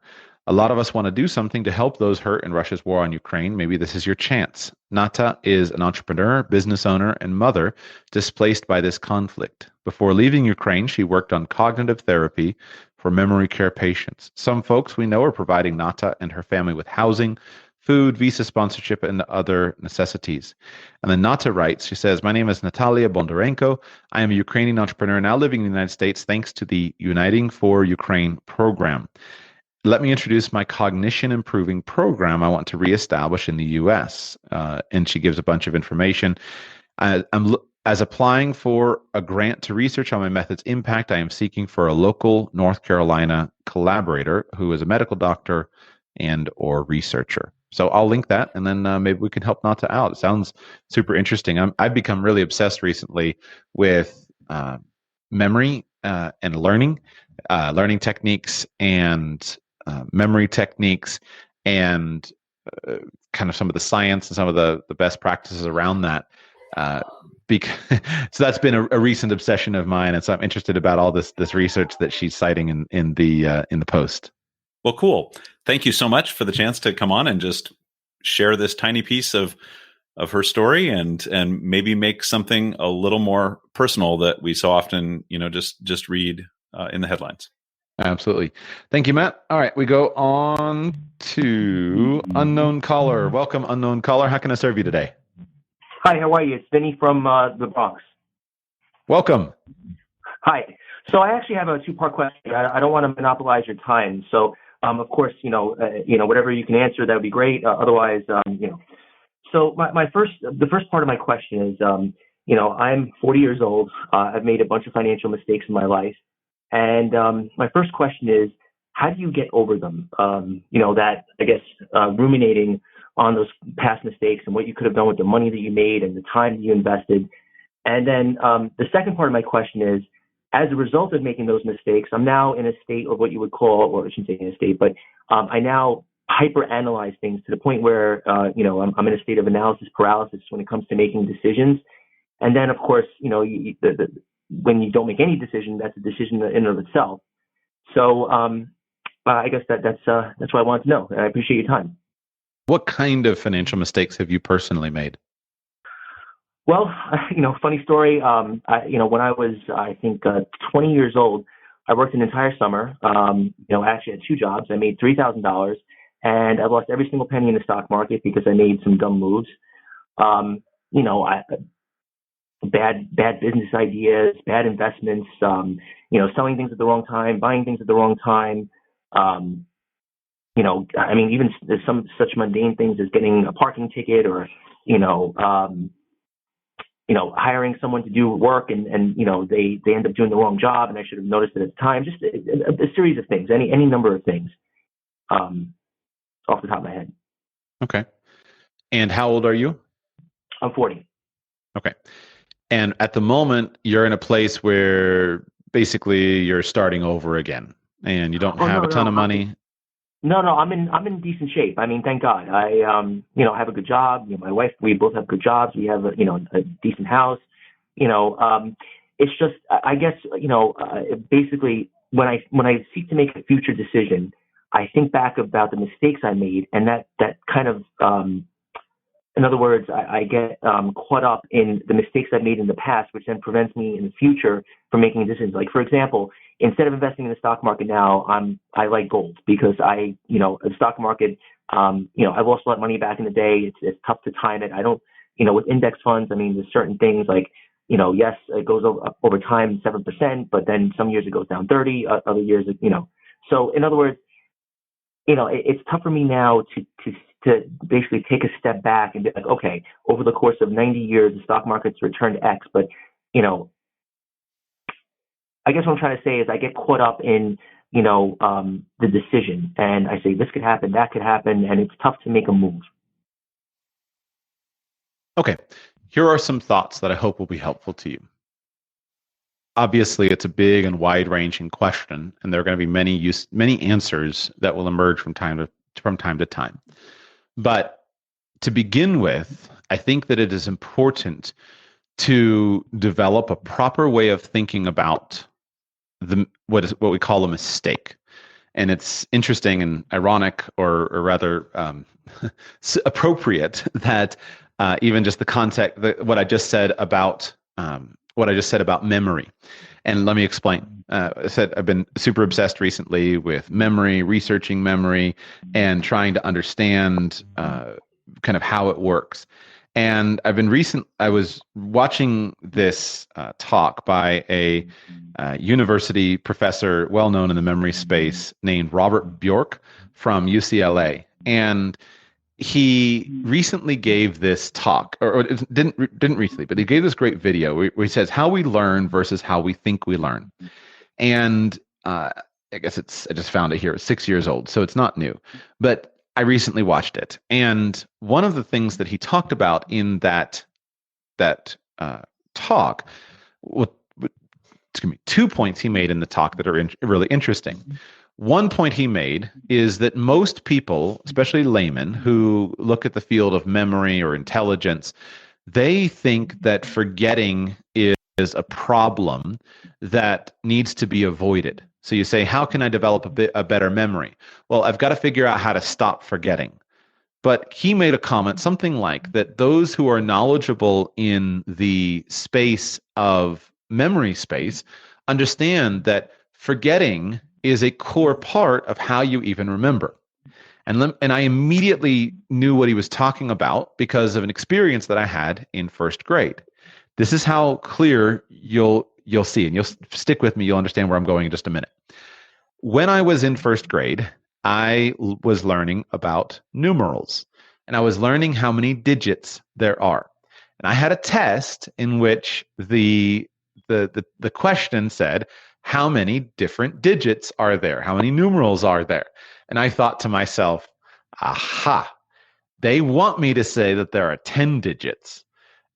A lot of us want to do something to help those hurt in Russia's war on Ukraine. Maybe this is your chance. Nata is an entrepreneur, business owner, and mother displaced by this conflict. Before leaving Ukraine, she worked on cognitive therapy for memory care patients. Some folks we know are providing Nata and her family with housing, food, visa sponsorship, and other necessities. And then Nata writes, she says, "My name is Natalia Bondarenko. I am a Ukrainian entrepreneur now living in the United States thanks to the Uniting for Ukraine program. Let me introduce my cognition improving program I want to reestablish in the U.S." And she gives a bunch of information. As applying for a grant to research on my method's impact, I am seeking for a local North Carolina collaborator who is a medical doctor and or researcher. So I'll link that, and then maybe we can help Nata out. It sounds super interesting. I've become really obsessed recently with memory and learning techniques and memory techniques, and kind of some of the science and some of the best practices around that. So that's been a recent obsession of mine, and so I'm interested about all this research that she's citing in the post. Well, cool. Thank you so much for the chance to come on and just share this tiny piece of her story, and maybe make something a little more personal that we so often, just read in the headlines. Absolutely. Thank you, Matt. All right, we go on to unknown caller. Welcome, unknown caller. How can I serve you today? Hi, how are you? It's Vinny from the Bronx. Welcome. Hi. So I actually have a two-part question. I don't want to monopolize your time. So, of course, whatever you can answer, that would be great. Otherwise, So the first part of my question is, I'm 40 years old. I've made a bunch of financial mistakes in my life. And my first question is, how do you get over them? Ruminating on those past mistakes and what you could have done with the money that you made and the time that you invested. And then the second part of my question is, as a result of making those mistakes, I'm now in a state of what you would call, or I shouldn't say in a state, but I now hyper-analyze things to the point where, I'm in a state of analysis paralysis when it comes to making decisions. And then, of course, when you don't make any decision, that's a decision in and of itself. So I guess that's what I wanted to know. I appreciate your time. What kind of financial mistakes have you personally made? Well, funny story. When I was, 20 years old, I worked an entire summer. Actually had two jobs. I made $3,000, and I lost every single penny in the stock market because I made some dumb moves. Bad business ideas, bad investments. Selling things at the wrong time, buying things at the wrong time. Even some such mundane things as getting a parking ticket, or hiring someone to do work and they end up doing the wrong job and I should have noticed it at the time. Just a series of things, any number of things off the top of my head. Okay. And how old are you? I'm 40. Okay. And at the moment, you're in a place where basically you're starting over again and you don't have a ton of money. No, I'm in decent shape. I mean, thank God. I have a good job. My wife, we both have good jobs. We have a decent house. It's just, I guess, basically when I seek to make a future decision, I think back about the mistakes I made, and that kind of, in other words, I get caught up in the mistakes I've made in the past, which then prevents me in the future from making decisions. Like, for example, instead of investing in the stock market now, I like gold because the stock market, I've lost a lot of money back in the day. It's tough to time it. I don't, with index funds, I mean, there's certain things like, yes, it goes over time 7%, but then some years it goes down 30, other years, So in other words, it's tough for me now to basically take a step back and be like, okay, over the course of 90 years, the stock market's returned X, but I guess what I'm trying to say is I get caught up in, the decision, and I say this could happen, that could happen, and it's tough to make a move. Okay. Here are some thoughts that I hope will be helpful to you. Obviously, it's a big and wide-ranging question, and there are going to be many answers that will emerge from time to time. But to begin with, I think that it is important to develop a proper way of thinking about what we call a mistake. And it's interesting and ironic, or rather appropriate, that even just the context, what I just said about memory. And let me explain. I said I've been super obsessed recently with memory, researching memory, and trying to understand kind of how it works. And I was watching this talk by a university professor, well known in the memory space, named Robert Bjork from UCLA. And he recently gave this talk, or didn't recently, but he gave this great video where he says how we learn versus how we think we learn. And I guess I just found it here. It's 6 years old, so it's not new. But I recently watched it. And one of the things that he talked about in that talk, two points he made in the talk that are really interesting. One point he made is that most people, especially laymen, who look at the field of memory or intelligence, they think that forgetting is a problem that needs to be avoided. So you say, how can I develop a better memory? Well, I've got to figure out how to stop forgetting. But he made a comment, something like that those who are knowledgeable in the space of memory space understand that forgetting is a core part of how you even remember. And I immediately knew what he was talking about because of an experience that I had in first grade. This is how clear you'll see, and you'll stick with me, you'll understand where I'm going in just a minute. When I was in first grade, I was learning about numerals, and I was learning how many digits there are. And I had a test in which the question said, how many different digits are there? How many numerals are there? And I thought to myself, aha, they want me to say that there are 10 digits.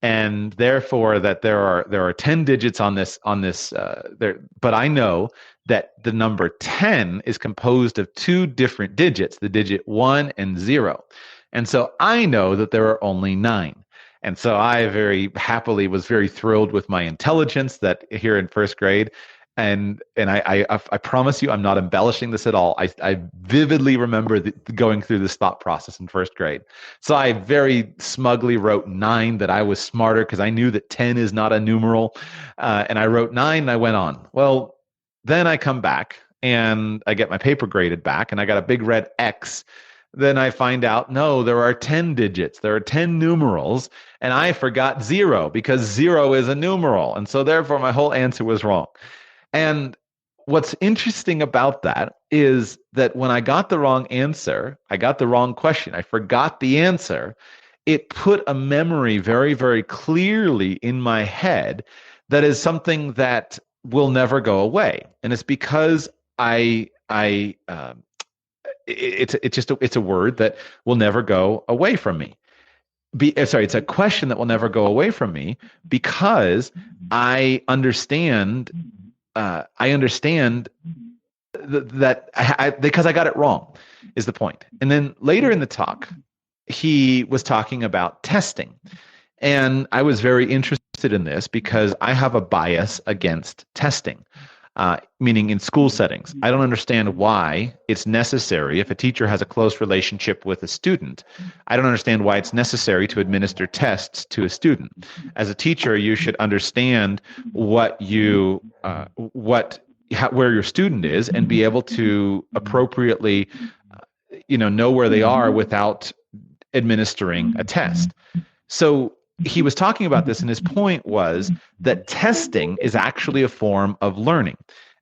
And therefore that there are 10 digits on this there, but I know that the number 10 is composed of two different digits, the digit 1 and 0. And so I know that there are only 9. And so I very happily was very thrilled with my intelligence that here in first grade. And I promise you, I'm not embellishing this at all. I vividly remember going through this thought process in first grade. So I very smugly wrote 9, that I was smarter because I knew that 10 is not a numeral. And I wrote 9 and I went on. Well, then I come back and I get my paper graded back and I got a big red X. Then I find out, no, there are 10 digits. There are 10 numerals. And I forgot 0 because 0 is a numeral. And so therefore my whole answer was wrong. And what's interesting about that is that when I got the wrong answer, I got the wrong question, I forgot the answer, it put a memory very, very clearly in my head that is something that will never go away. And it's because it's a word that will never go away from me. It's a question that will never go away from me because I understand. Because I got it wrong, is the point. And then later in the talk, he was talking about testing. And I was very interested in this because I have a bias against testing, meaning in school settings. I don't understand why it's necessary. If a teacher has a close relationship with a student, I don't understand why it's necessary to administer tests to a student. As a teacher, you should understand where your student is and be able to appropriately, know where they are without administering a test. So he was talking about this, and his point was that testing is actually a form of learning.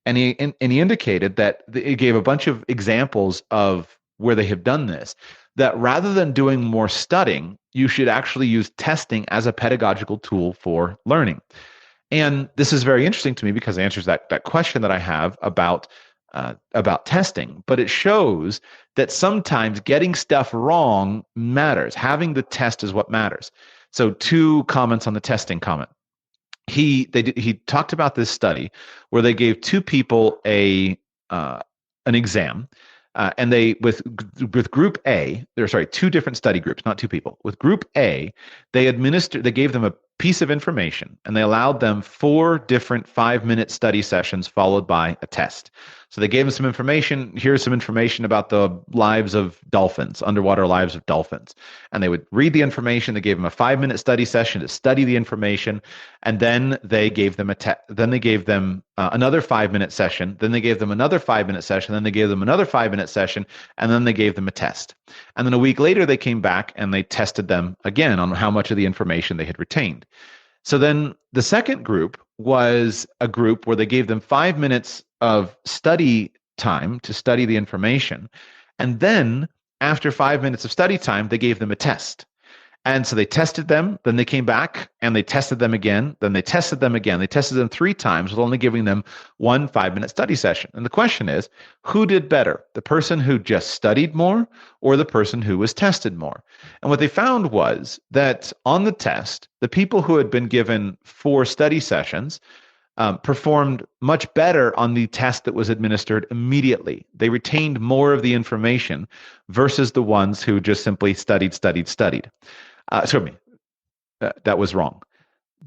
And he indicated that he gave a bunch of examples of where they have done this, that rather than doing more studying, you should actually use testing as a pedagogical tool for learning. And this is very interesting to me because it answers that question that I have about testing. But it shows that sometimes getting stuff wrong matters. Having the test is what matters. So 2 comments on the testing comment. He talked about this study where they gave 2 people an exam, and they with group A, 2 different study groups, not 2 people. With group A, they gave them a piece of information, and they allowed them 4 different 5-minute study sessions followed by a test. So they gave them some information. Here's some information about the lives of dolphins, underwater lives of dolphins. And they would read the information. They gave them a 5-minute study session to study the information. And then they gave them another 5-minute session. Then they gave them another 5-minute session. Then they gave them another 5-minute session. And then they gave them a test. And then a week later, they came back and they tested them again on how much of the information they had retained. So then the second group was a group where they gave them 5 minutes of study time to study the information. And then after 5 minutes of study time, they gave them a test. And so they tested them, then they came back and they tested them again, then they tested them again. They tested them 3 times with only giving them 1 5-minute study session. And the question is, who did better? The person who just studied more or the person who was tested more? And what they found was that on the test, the people who had been given 4 study sessions performed much better on the test that was administered immediately. They retained more of the information versus the ones who just simply studied. That was wrong.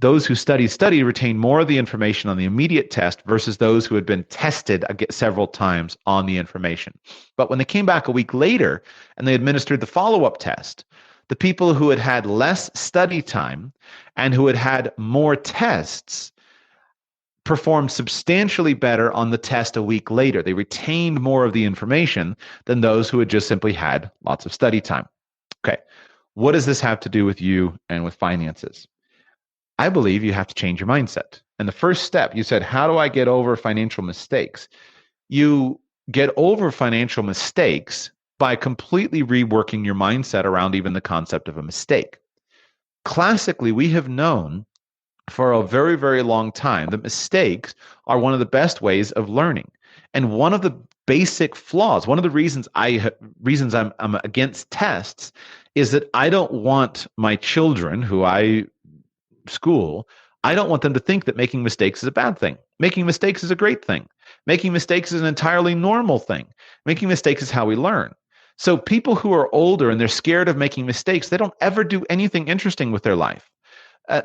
Those who studied retained more of the information on the immediate test versus those who had been tested several times on the information. But when they came back a week later and they administered the follow-up test, the people who had had less study time and who had had more tests performed substantially better on the test a week later. They retained more of the information than those who had just simply had lots of study time. Okay, what does this have to do with you and with finances? I believe you have to change your mindset. And the first step, you said, how do I get over financial mistakes? You get over financial mistakes by completely reworking your mindset around even the concept of a mistake. Classically, we have known for a very, very long time that mistakes are one of the best ways of learning. And one of the basic flaws, one of the reasons I'm against tests is that I don't want my children who I school, I don't want them to think that making mistakes is a bad thing. Making mistakes is a great thing. Making mistakes is an entirely normal thing. Making mistakes is how we learn. So people who are older and they're scared of making mistakes, they don't ever do anything interesting with their life.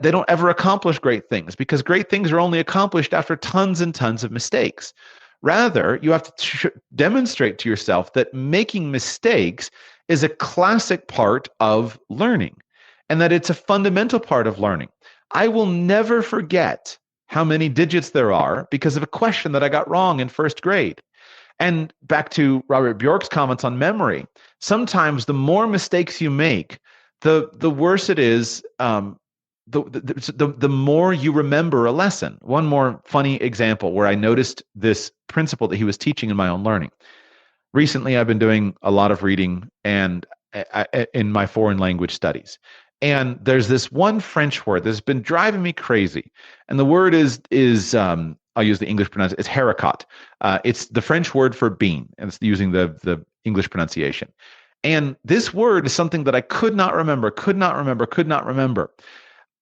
They don't ever accomplish great things because great things are only accomplished after tons and tons of mistakes. Rather, you have to demonstrate to yourself that making mistakes is a classic part of learning and that it's a fundamental part of learning. I will never forget how many digits there are because of a question that I got wrong in first grade. And back to Robert Bjork's comments on memory, sometimes the more mistakes you make, the worse it is. The more you remember a lesson. One more funny example where I noticed this principle that he was teaching in my own learning. Recently, I've been doing a lot of reading, and in my foreign language studies. And there's this one French word that's been driving me crazy. And the word is I'll use the English pronunciation. It's haricot. It's the French word for bean, and it's using the English pronunciation. And this word is something that I could not remember.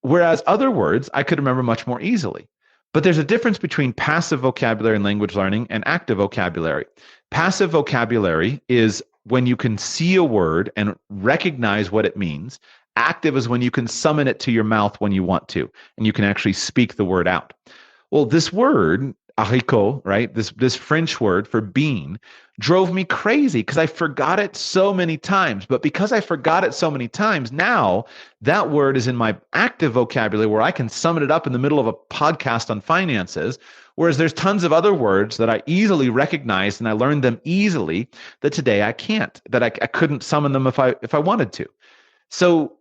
Whereas other words I could remember much more easily. But there's a difference between passive vocabulary in language learning and active vocabulary. Passive vocabulary is when you can see a word and recognize what it means. Active is when you can summon it to your mouth when you want to, and you can actually speak the word out. Well, this word, haricot, right? This French word for bean drove me crazy because I forgot it so many times. But because I forgot it so many times, now that word is in my active vocabulary where I can summon it up in the middle of a podcast on finances. Whereas there's tons of other words that I easily recognized and I learned them easily that today I can't, that I couldn't summon them if I wanted to. So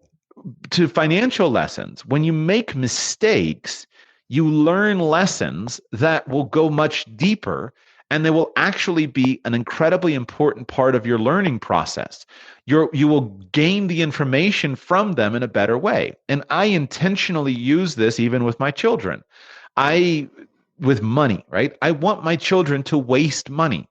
to financial lessons, when you make mistakes, you learn lessons that will go much deeper, and they will actually be an incredibly important part of your learning process. You will gain the information from them in a better way. And I intentionally use this even with my children. With money, right? I want my children to waste money.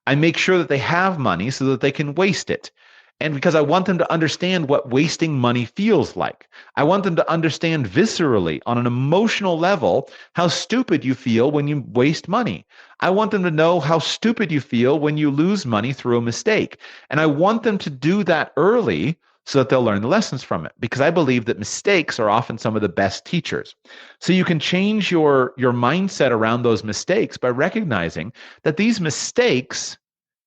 I make sure that they have money so that they can waste it. And because I want them to understand what wasting money feels like. I want them to understand viscerally, on an emotional level, how stupid you feel when you waste money. I want them to know how stupid you feel when you lose money through a mistake. And I want them to do that early so that they'll learn the lessons from it. Because I believe that mistakes are often some of the best teachers. So you can change your mindset around those mistakes by recognizing that these mistakes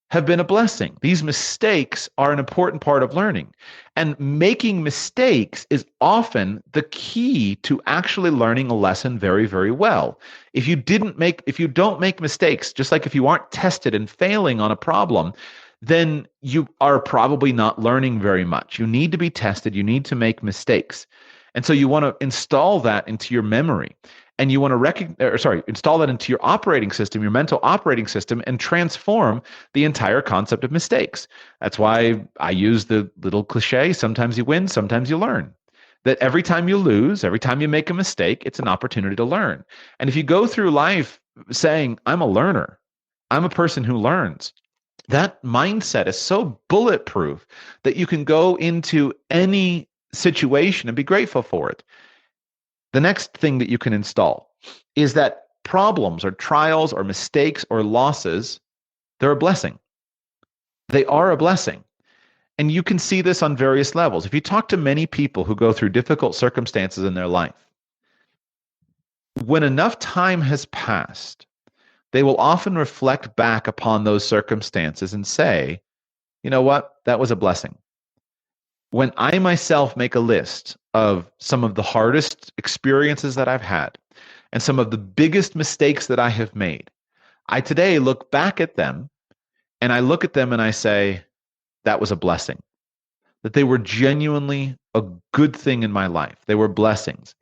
have been a blessing. These mistakes are an important part of learning. And making mistakes is often the key to actually learning a lesson very, very well. If you don't make mistakes, just like if you aren't tested and failing on a problem, then you are probably not learning very much. You need to be tested. You need to make mistakes. And so you want to install that into your memory. And you want to install that into your operating system, your mental operating system, and transform the entire concept of mistakes. That's why I use the little cliche, sometimes you win, sometimes you learn. That every time you lose, every time you make a mistake, it's an opportunity to learn. And if you go through life saying, I'm a learner, I'm a person who learns, that mindset is so bulletproof that you can go into any situation and be grateful for it. The next thing that you can install is that problems or trials or mistakes or losses, they're a blessing. They are a blessing. And you can see this on various levels. If you talk to many people who go through difficult circumstances in their life, when enough time has passed, they will often reflect back upon those circumstances and say, you know what, that was a blessing. When I myself make a list of some of the hardest experiences that I've had and some of the biggest mistakes that I have made, I today look back at them and I look at them and I say, that was a blessing. That they were genuinely a good thing in my life. They were blessings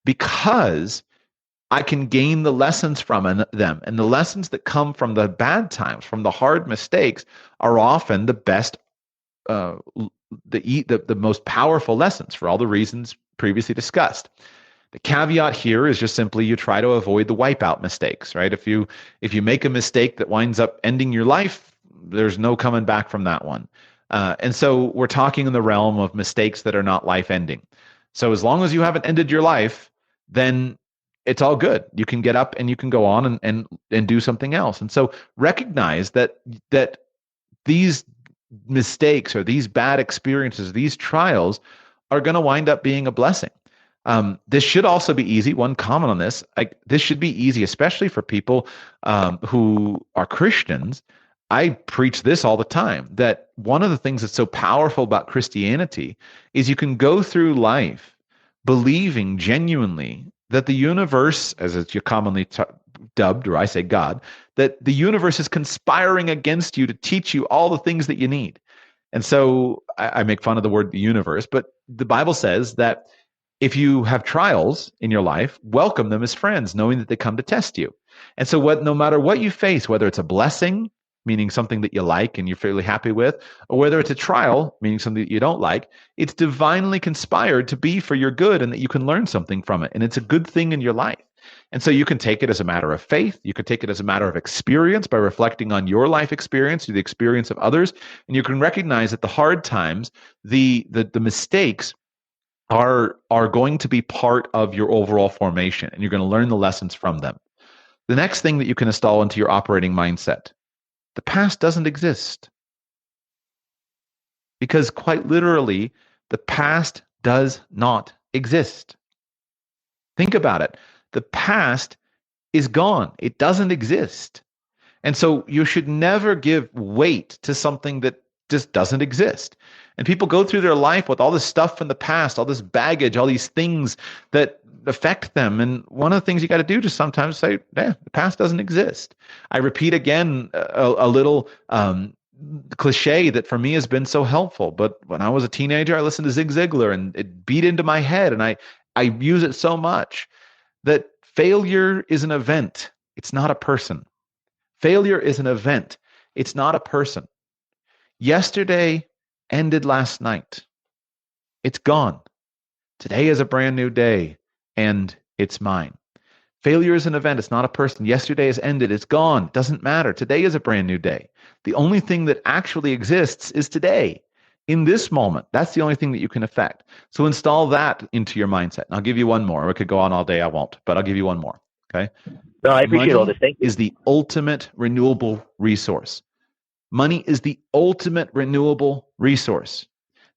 because I can gain the lessons from them. And the lessons that come from the bad times, from the hard mistakes, are often the best the most powerful lessons for all the reasons previously discussed. The caveat here is just simply you try to avoid the wipeout mistakes, right? If you make a mistake that winds up ending your life, there's no coming back from that one. And so we're talking in the realm of mistakes that are not life-ending. So as long as you haven't ended your life, then it's all good. You can get up and you can go on and do something else. And so recognize that these mistakes or these bad experiences, these trials are going to wind up being a blessing. This should also be easy. One comment on this, this should be easy, especially for people who are Christians. I preach this all the time, that one of the things that's so powerful about Christianity is you can go through life believing genuinely that the universe, as it's commonly dubbed, or I say God, that the universe is conspiring against you to teach you all the things that you need. And so I make fun of the word the universe, but the Bible says that if you have trials in your life, welcome them as friends, knowing that they come to test you. And so no matter what you face, whether it's a blessing meaning something that you like and you're fairly happy with, or whether it's a trial, meaning something that you don't like, it's divinely conspired to be for your good and that you can learn something from it. And it's a good thing in your life. And so you can take it as a matter of faith. You can take it as a matter of experience by reflecting on your life experience or the experience of others. And you can recognize that the hard times, the mistakes are going to be part of your overall formation, and you're going to learn the lessons from them. The next thing that you can install into your operating mindset: the past doesn't exist. Because quite literally, the past does not exist. Think about it. The past is gone. It doesn't exist. And so you should never give weight to something that just doesn't exist. And people go through their life with all this stuff from the past, all this baggage, all these things that affect them. And one of the things you got to do is sometimes say, the past doesn't exist. I repeat again a little cliche that for me has been so helpful. But when I was a teenager, I listened to Zig Ziglar and it beat into my head. And I use it so much that failure is an event. It's not a person. Failure is an event. It's not a person. Yesterday ended last night. It's gone. Today is a brand new day, and it's mine. Failure is an event. It's not a person. Yesterday has ended. It's gone. It doesn't matter. Today is a brand new day. The only thing that actually exists is today. In this moment, that's the only thing that you can affect. So install that into your mindset. And I'll give you one more. We could go on all day. I won't, but I'll give you one more. Okay. No, I appreciate all this. Thank you. Is the ultimate renewable resource. Money is the ultimate renewable resource.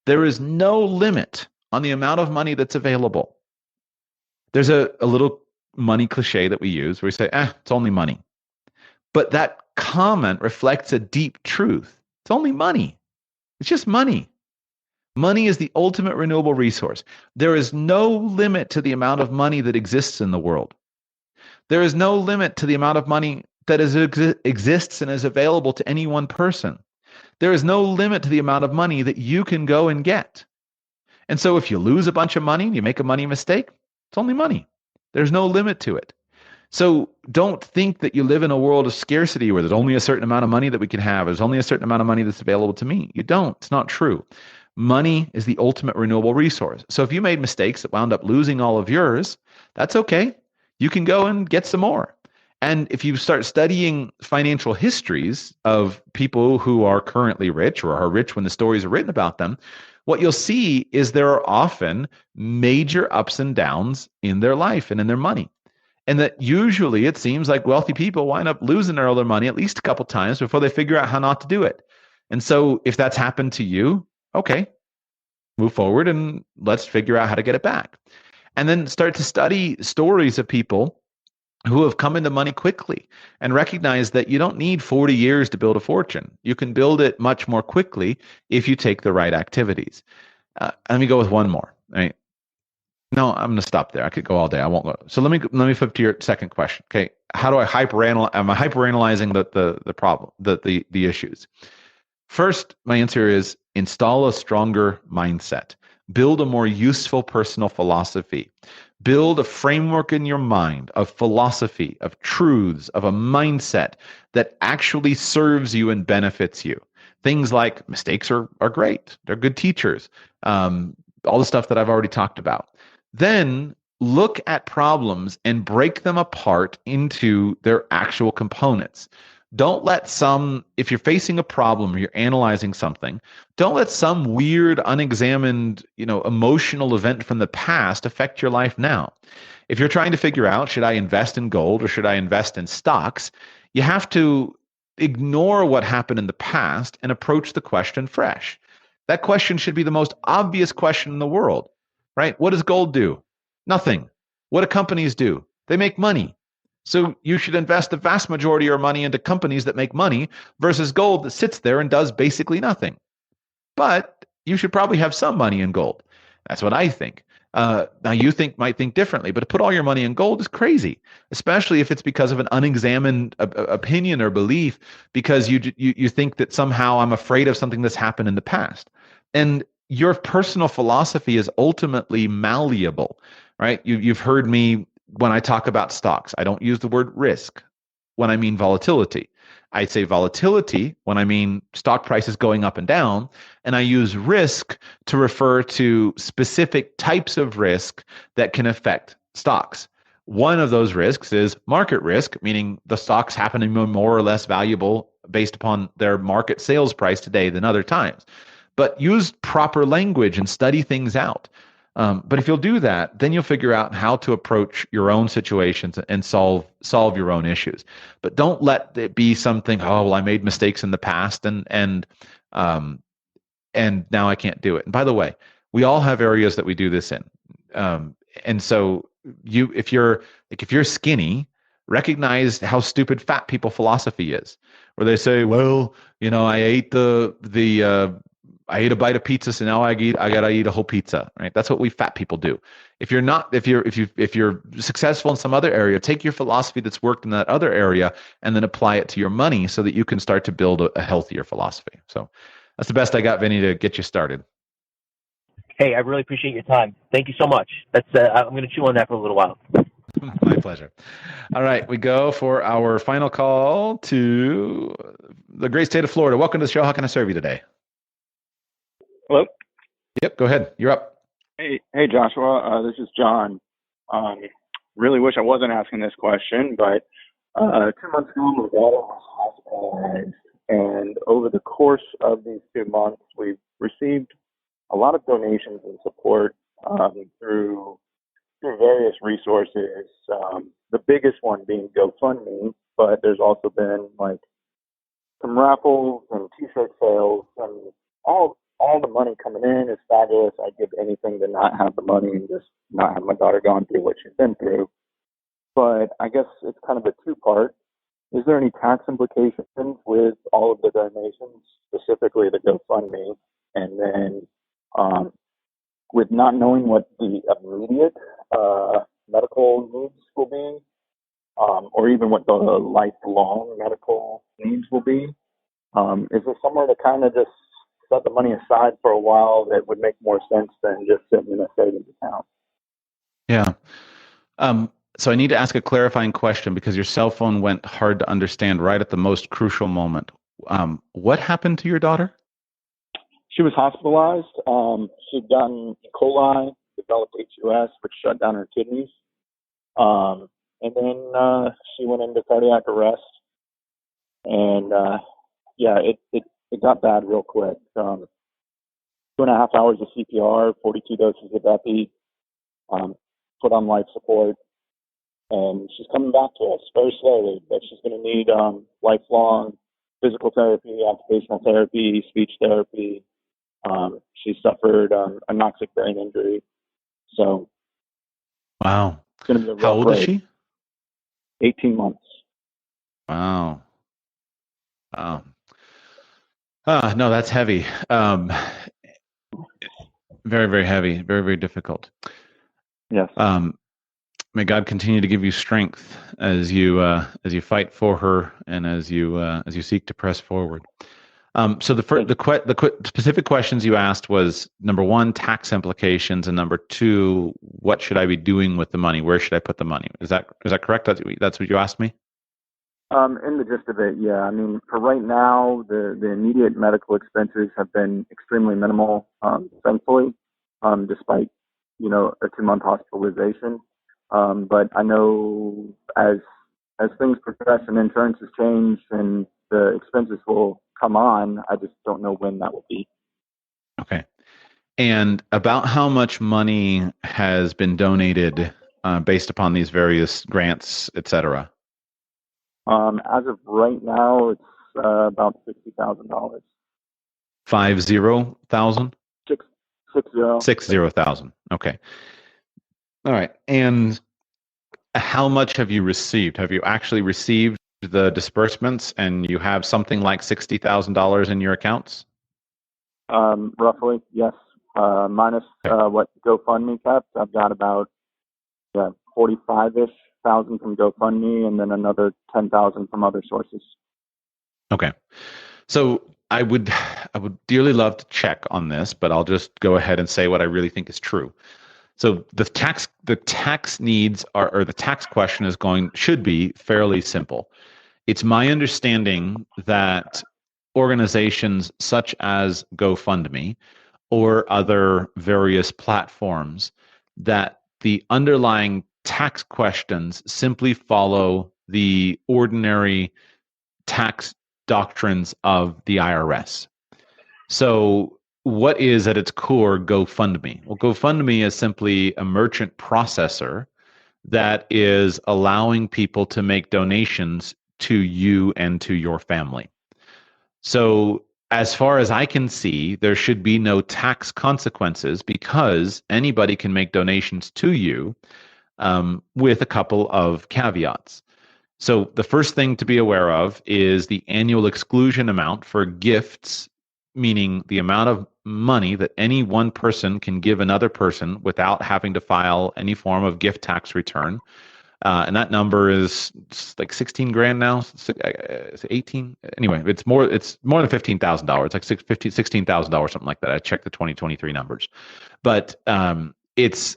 There is no limit on the amount of money that's available. There's a little money cliche that we use where we say, it's only money. But that comment reflects a deep truth. It's only money. It's just money. Money is the ultimate renewable resource. There is no limit to the amount of money that exists in the world. There is no limit to the amount of money that exists and is available to any one person. There is no limit to the amount of money that you can go and get. And so if you lose a bunch of money and you make a money mistake, it's only money. There's no limit to it. So don't think that you live in a world of scarcity where there's only a certain amount of money that we can have. There's only a certain amount of money that's available to me. You don't. It's not true. Money is the ultimate renewable resource. So if you made mistakes that wound up losing all of yours, that's okay. You can go and get some more. And if you start studying financial histories of people who are currently rich or are rich when the stories are written about them, what you'll see is there are often major ups and downs in their life and in their money. And that usually it seems like wealthy people wind up losing all their money at least a couple times before they figure out how not to do it. And so if that's happened to you, okay, move forward and let's figure out how to get it back. And then start to study stories of people who have come into money quickly and recognize that you don't need 40 years to build a fortune. You can build it much more quickly if you take the right activities. Let me go with one more. Right? No, I'm going to stop there. I could go all day. I won't go. So let me flip to your second question. Okay, how do I hyperanalyze? Am I hyperanalyzing the problem, the issues? First, my answer is install a stronger mindset. Build a more useful personal philosophy. Build a framework in your mind of philosophy, of truths, of a mindset that actually serves you and benefits you. Things like mistakes are great. They're good teachers. All the stuff that I've already talked about. Then look at problems and break them apart into their actual components. Don't let if you're facing a problem or you're analyzing something, don't let some weird, unexamined, emotional event from the past affect your life now. If you're trying to figure out, should I invest in gold or should I invest in stocks, you have to ignore what happened in the past and approach the question fresh. That question should be the most obvious question in the world, right? What does gold do? Nothing. What do companies do? They make money. So you should invest the vast majority of your money into companies that make money versus gold that sits there and does basically nothing. But you should probably have some money in gold. That's what I think. Now you might think differently, but to put all your money in gold is crazy, especially if it's because of an unexamined opinion or belief, because you think that somehow I'm afraid of something that's happened in the past. And your personal philosophy is ultimately malleable, right? You've heard me when I talk about stocks, I don't use the word risk when I mean volatility. I say volatility when I mean stock prices going up and down, and I use risk to refer to specific types of risk that can affect stocks. One of those risks is market risk, meaning the stocks happen to be more or less valuable based upon their market sales price today than other times. But use proper language and study things out. But if you'll do that, then you'll figure out how to approach your own situations and solve your own issues. But don't let it be something. Oh, well, I made mistakes in the past, and now I can't do it. And by the way, we all have areas that we do this in. And so if you're skinny, recognize how stupid fat people philosophy is, where they say, well, I ate I ate a bite of pizza, so now I gotta eat a whole pizza, right? That's what we fat people do. If you're successful in some other area, take your philosophy that's worked in that other area and then apply it to your money so that you can start to build a healthier philosophy. So that's the best I got, Vinny, to get you started. Hey, I really appreciate your time. Thank you so much. I'm going to chew on that for a little while. My pleasure. All right, we go for our final call to the great state of Florida. Welcome to the show. How can I serve you today? Hello? Yep, go ahead. You're up. Hey, Joshua. This is John. Really wish I wasn't asking this question, but 2 months ago, my daughter was hospitalized, and over the course of these 2 months, we've received a lot of donations and support through various resources. The biggest one being GoFundMe, but there's also been like some raffles and T-shirt sales, and all the money coming in is fabulous. I'd give anything to not have the money and just not have my daughter gone through what she's been through. But I guess it's kind of a two-part. Is there any tax implications with all of the donations, specifically the GoFundMe? And then with not knowing what the immediate medical needs will be, or even what the lifelong medical needs will be, is there somewhere to kind of just set the money aside for a while that would make more sense than just sitting in a savings account? Yeah. So I need to ask a clarifying question because your cell phone went hard to understand right at the most crucial moment. What happened to your daughter? She was hospitalized. She'd gotten E. coli, developed HUS, which shut down her kidneys. And then she went into cardiac arrest. And it got bad real quick. 2.5 hours of CPR, 42 doses of epi, put on life support. And she's coming back to us very slowly, but she's going to need lifelong physical therapy, occupational therapy, speech therapy. She suffered a anoxic brain injury. So, wow. It's going to be a rough How old is she? 18 months. Wow. No, that's heavy. Very, very heavy. Very, very difficult. Yes. May God continue to give you strength as you fight for her and as you seek to press forward. So the specific questions you asked was, number one, tax implications, and number two, what should I be doing with the money? Where should I put the money? Is that correct? That's what you asked me? In the gist of it, yeah. I mean, for right now, the immediate medical expenses have been extremely minimal, thankfully, despite, a 2-month hospitalization. But I know as things progress and insurance has changed and the expenses will come on, I just don't know when that will be. Okay. And about how much money has been donated based upon these various grants, et cetera? As of right now, it's about $60,000. 50,000? 60. 60,000. Okay. All right. And how much have you received? Have you actually received the disbursements and you have something like $60,000 in your accounts? Roughly, yes. Minus what GoFundMe kept, I've got about 45-ish thousand from GoFundMe and then another 10,000 from other sources. Okay. So I would dearly love to check on this, but I'll just go ahead and say what I really think is true. So the tax needs are, or the tax question should be fairly simple. It's my understanding that organizations such as GoFundMe or other various platforms, that the underlying tax questions simply follow the ordinary tax doctrines of the IRS. So, what is at its core GoFundMe? Well, GoFundMe is simply a merchant processor that is allowing people to make donations to you and to your family. So, as far as I can see, there should be no tax consequences because anybody can make donations to you, with a couple of caveats. So, the first thing to be aware of is the annual exclusion amount for gifts, meaning the amount of money that any one person can give another person without having to file any form of gift tax return. And that number is like 16 grand now. 18. Anyway, it's more than $15,000. It's like $16,000, something like that. I checked the 2023 numbers, but it's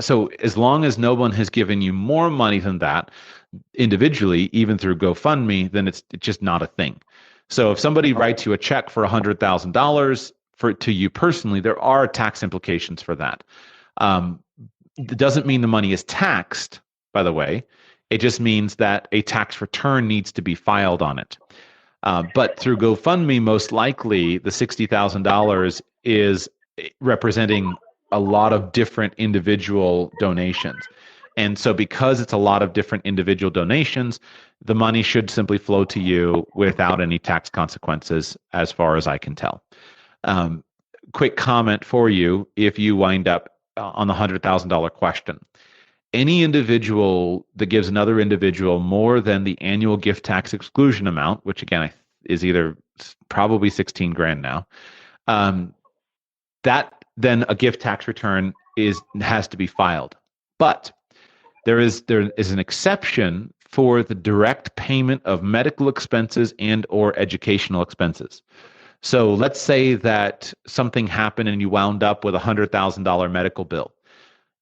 so as long as no one has given you more money than that individually, even through GoFundMe, then it's just not a thing. So if somebody writes you a check for $100,000 to you personally, there are tax implications for that. It doesn't mean the money is taxed, by the way. It just means that a tax return needs to be filed on it. But through GoFundMe, most likely the $60,000 is representing a lot of different individual donations. And so because it's a lot of different individual donations, the money should simply flow to you without any tax consequences, as far as I can tell. Quick comment for you, if you wind up on the $100,000 question. Any individual that gives another individual more than the annual gift tax exclusion amount, which again is either probably 16 grand now, that then a gift tax return has to be filed. But there is an exception for the direct payment of medical expenses and or educational expenses. So let's say that something happened and you wound up with a $100,000 medical bill,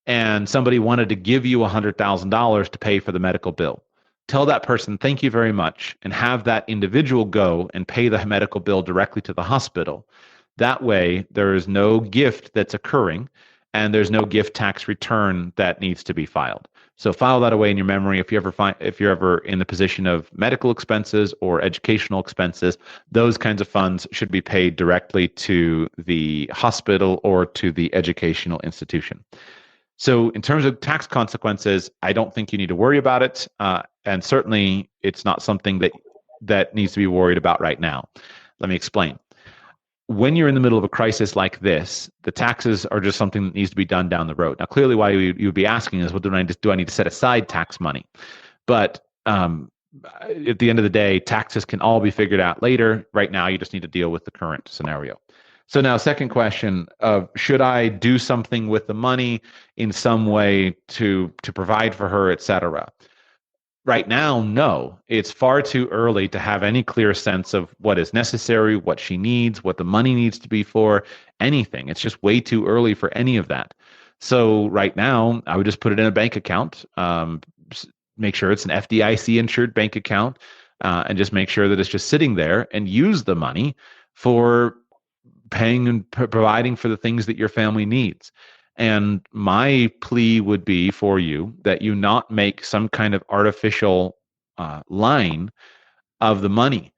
and somebody wanted to give you $100,000 to pay for the medical bill. Tell that person, thank you very much, and have that individual go and pay the medical bill directly to the hospital. That way, there is no gift that's occurring, and there's no gift tax return that needs to be filed. So file that away in your memory. If you're ever in the position of medical expenses or educational expenses, those kinds of funds should be paid directly to the hospital or to the educational institution. So in terms of tax consequences, I don't think you need to worry about it. And certainly it's not something that needs to be worried about right now. Let me explain. When you're in the middle of a crisis like this, the taxes are just something that needs to be done down the road. Now, clearly, why you would be asking is, well, do I need to set aside tax money? But at the end of the day, taxes can all be figured out later. Right now, you just need to deal with the current scenario. So now, second question of should I do something with the money in some way to provide for her, et cetera? Right now, no. It's far too early to have any clear sense of what is necessary, what she needs, what the money needs to be for, anything. It's just way too early for any of that. So right now, I would just put it in a bank account, make sure it's an FDIC insured bank account, and just make sure that it's just sitting there, and use the money for paying and providing for the things that your family needs. And my plea would be for you that you not make some kind of artificial line of the money,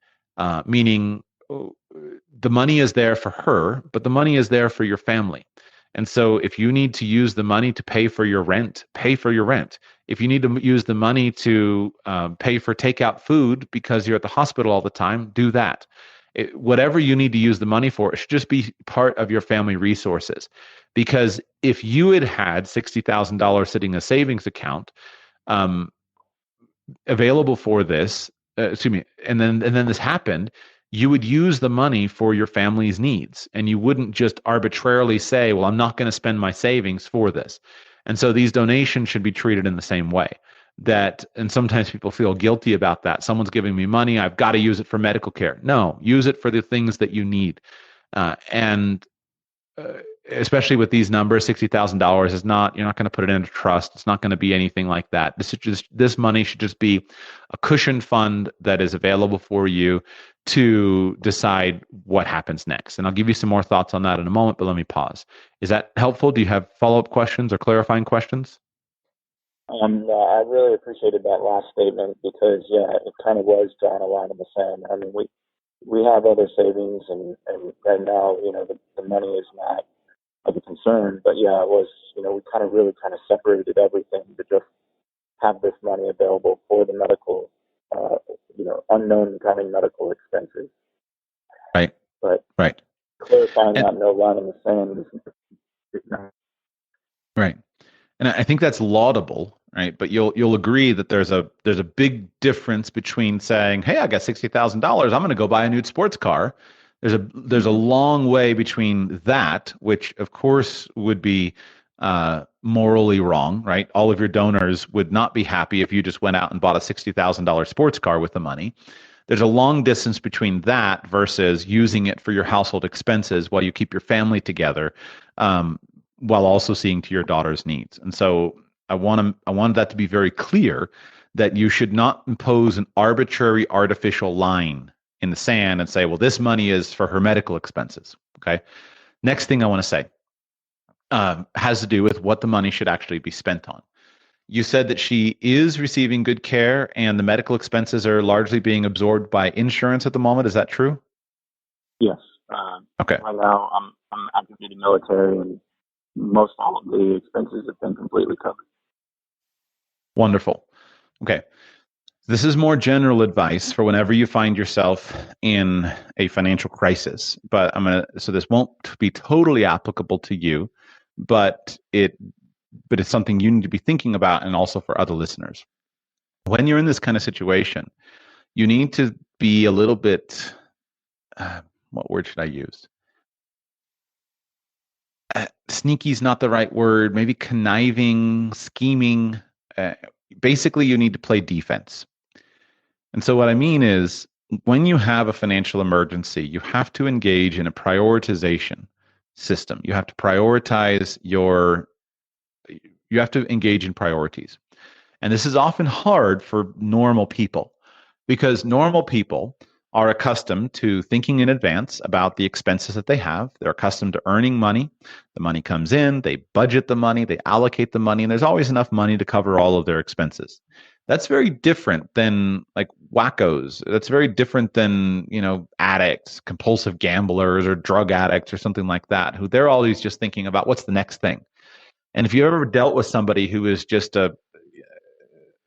meaning the money is there for her, but the money is there for your family. And so if you need to use the money to pay for your rent, pay for your rent. If you need to use the money to pay for takeout food because you're at the hospital all the time, do that. Whatever you need to use the money for, it should just be part of your family resources. Because if you had $60,000 sitting in a savings account available for this, and then this happened, you would use the money for your family's needs, and you wouldn't just arbitrarily say, well, I'm not going to spend my savings for this. And so these donations should be treated in the same way. And sometimes people feel guilty about that. Someone's giving me money, I've got to use it for medical care. No, use it for the things that you need. And especially with these numbers, $60,000 is not, you're not going to put it into trust. It's not going to be anything like that. This money should just be a cushion fund that is available for you to decide what happens next. And I'll give you some more thoughts on that in a moment, but let me pause. Is that helpful? Do you have follow-up questions or clarifying questions? I really appreciated that last statement because, yeah, it kind of was drawing a line in the sand. I mean, we have other savings, and right now, the money is not of a concern. But yeah, it was, we really separated everything to just have this money available for the medical, unknown coming medical expenses. Right. But right. Clarifying that no line in the sand is not. Right. And I think that's laudable, right? But you'll agree that there's a big difference between saying, "Hey, I got $60,000. I'm going to go buy a new sports car." There's a long way between that, which of course would be morally wrong, right? All of your donors would not be happy if you just went out and bought a $60,000 sports car with the money. There's a long distance between that versus using it for your household expenses while you keep your family together, while also seeing to your daughter's needs. And so I wanted that to be very clear that you should not impose an arbitrary, artificial line in the sand and say, well, this money is for her medical expenses. Okay. Next thing I want to say has to do with what the money should actually be spent on. You said that she is receiving good care and the medical expenses are largely being absorbed by insurance at the moment. Is that true? Yes. Okay. Right now, I'm active duty military, and most all of the expenses have been completely covered. Wonderful. Okay. This is more general advice for whenever you find yourself in a financial crisis, but so this won't be totally applicable to you, but it's something you need to be thinking about, and also for other listeners. When you're in this kind of situation, you need to be a little bit, what word should I use? Sneaky is not the right word. Maybe conniving, scheming. Basically, you need to play defense. And so what I mean is, when you have a financial emergency, you have to engage in a prioritization system. You have to engage in priorities. And this is often hard for normal people, because normal people are accustomed to thinking in advance about the expenses that they have. They're accustomed to earning money. The money comes in, they budget the money, they allocate the money, and there's always enough money to cover all of their expenses. That's very different than like wackos. That's very different than, addicts, compulsive gamblers, or drug addicts, or something like that, who they're always just thinking about what's the next thing. And if you ever dealt with somebody who is just either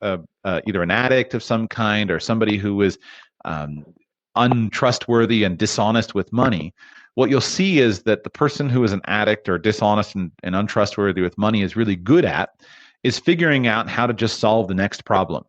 an addict of some kind, or somebody who is untrustworthy and dishonest with money, what you'll see is that the person who is an addict or dishonest and untrustworthy with money is really good at is figuring out how to just solve the next problem,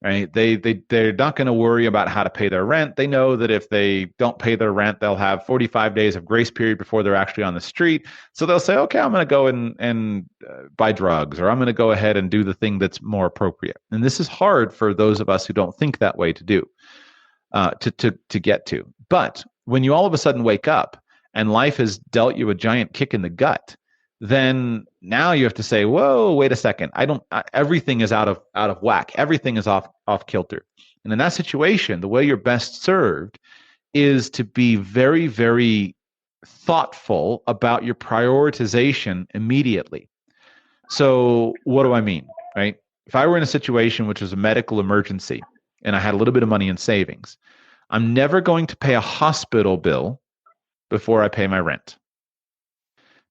right? They're not going to worry about how to pay their rent. They know that if they don't pay their rent, they'll have 45 days of grace period before they're actually on the street. So they'll say, okay, I'm going to go and buy drugs, or I'm going to go ahead and do the thing that's more appropriate. And this is hard for those of us who don't think that way to do, to get to. But when you all of a sudden wake up and life has dealt you a giant kick in the gut, then now you have to say, whoa, wait a second. Everything is out of whack. Everything is off kilter. And in that situation, the way you're best served is to be very, very thoughtful about your prioritization immediately. So what do I mean, right? If I were in a situation which was a medical emergency and I had a little bit of money in savings, I'm never going to pay a hospital bill before I pay my rent.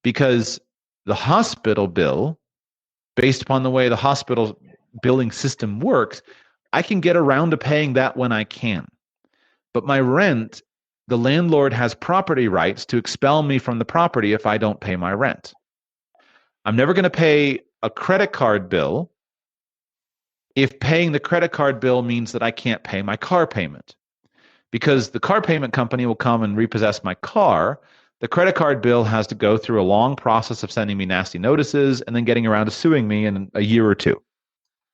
Because the hospital bill, based upon the way the hospital billing system works, I can get around to paying that when I can. But my rent, the landlord has property rights to expel me from the property if I don't pay my rent. I'm never going to pay a credit card bill if paying the credit card bill means that I can't pay my car payment. Because the car payment company will come and repossess my car. The credit card bill has to go through a long process of sending me nasty notices and then getting around to suing me in a year or two.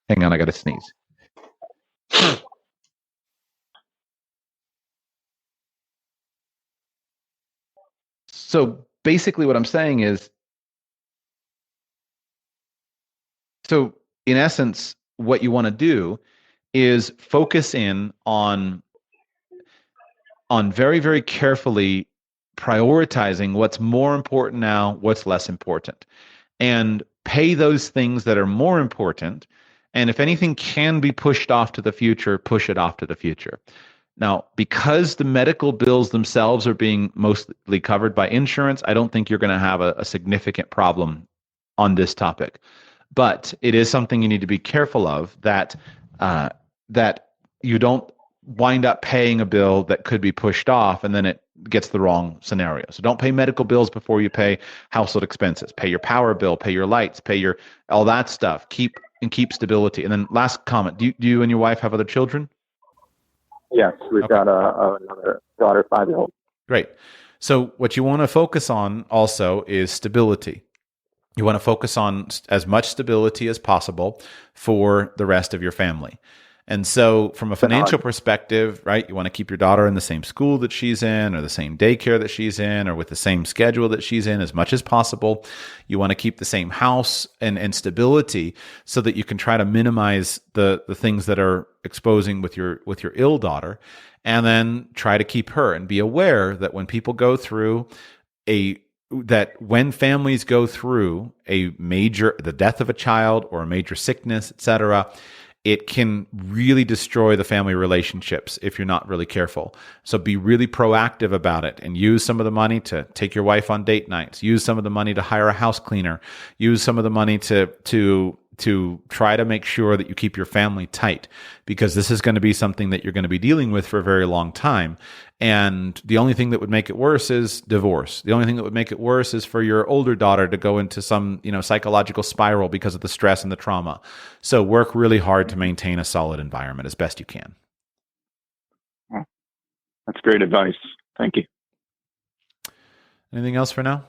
Hang on, I got to sneeze. So basically what I'm saying is, so in essence, what you want to do is focus in on very, very carefully prioritizing what's more important now, what's less important, and pay those things that are more important. And if anything can be pushed off to the future, push it off to the future. Now, because the medical bills themselves are being mostly covered by insurance, I don't think you're going to have a significant problem on this topic. But it is something you need to be careful of, that that you don't wind up paying a bill that could be pushed off, and then it gets the wrong scenario. So don't pay medical bills before you pay household expenses. Pay your power bill, pay your lights, pay your all that stuff. Keep stability. And then last comment: do you and your wife have other children? Yes, we've got another daughter, 5-year-old. Great. So what you want to focus on also is stability. You want to focus on as much stability as possible for the rest of your family. And so from a financial perspective, right, you want to keep your daughter in the same school that she's in, or the same daycare that she's in, or with the same schedule that she's in as much as possible. You want to keep the same house and stability so that you can try to minimize the things that are exposing with your ill daughter, and then try to keep her, and be aware that when people go through when families go through the death of a child or a major sickness, etc., it can really destroy the family relationships if you're not really careful. So be really proactive about it, and use some of the money to take your wife on date nights. Use some of the money to hire a house cleaner. Use some of the money to try to make sure that you keep your family tight, because this is going to be something that you're going to be dealing with for a very long time. And the only thing that would make it worse is divorce. The only thing that would make it worse is for your older daughter to go into some, psychological spiral because of the stress and the trauma. So work really hard to maintain a solid environment as best you can. That's great advice. Thank you. Anything else for now?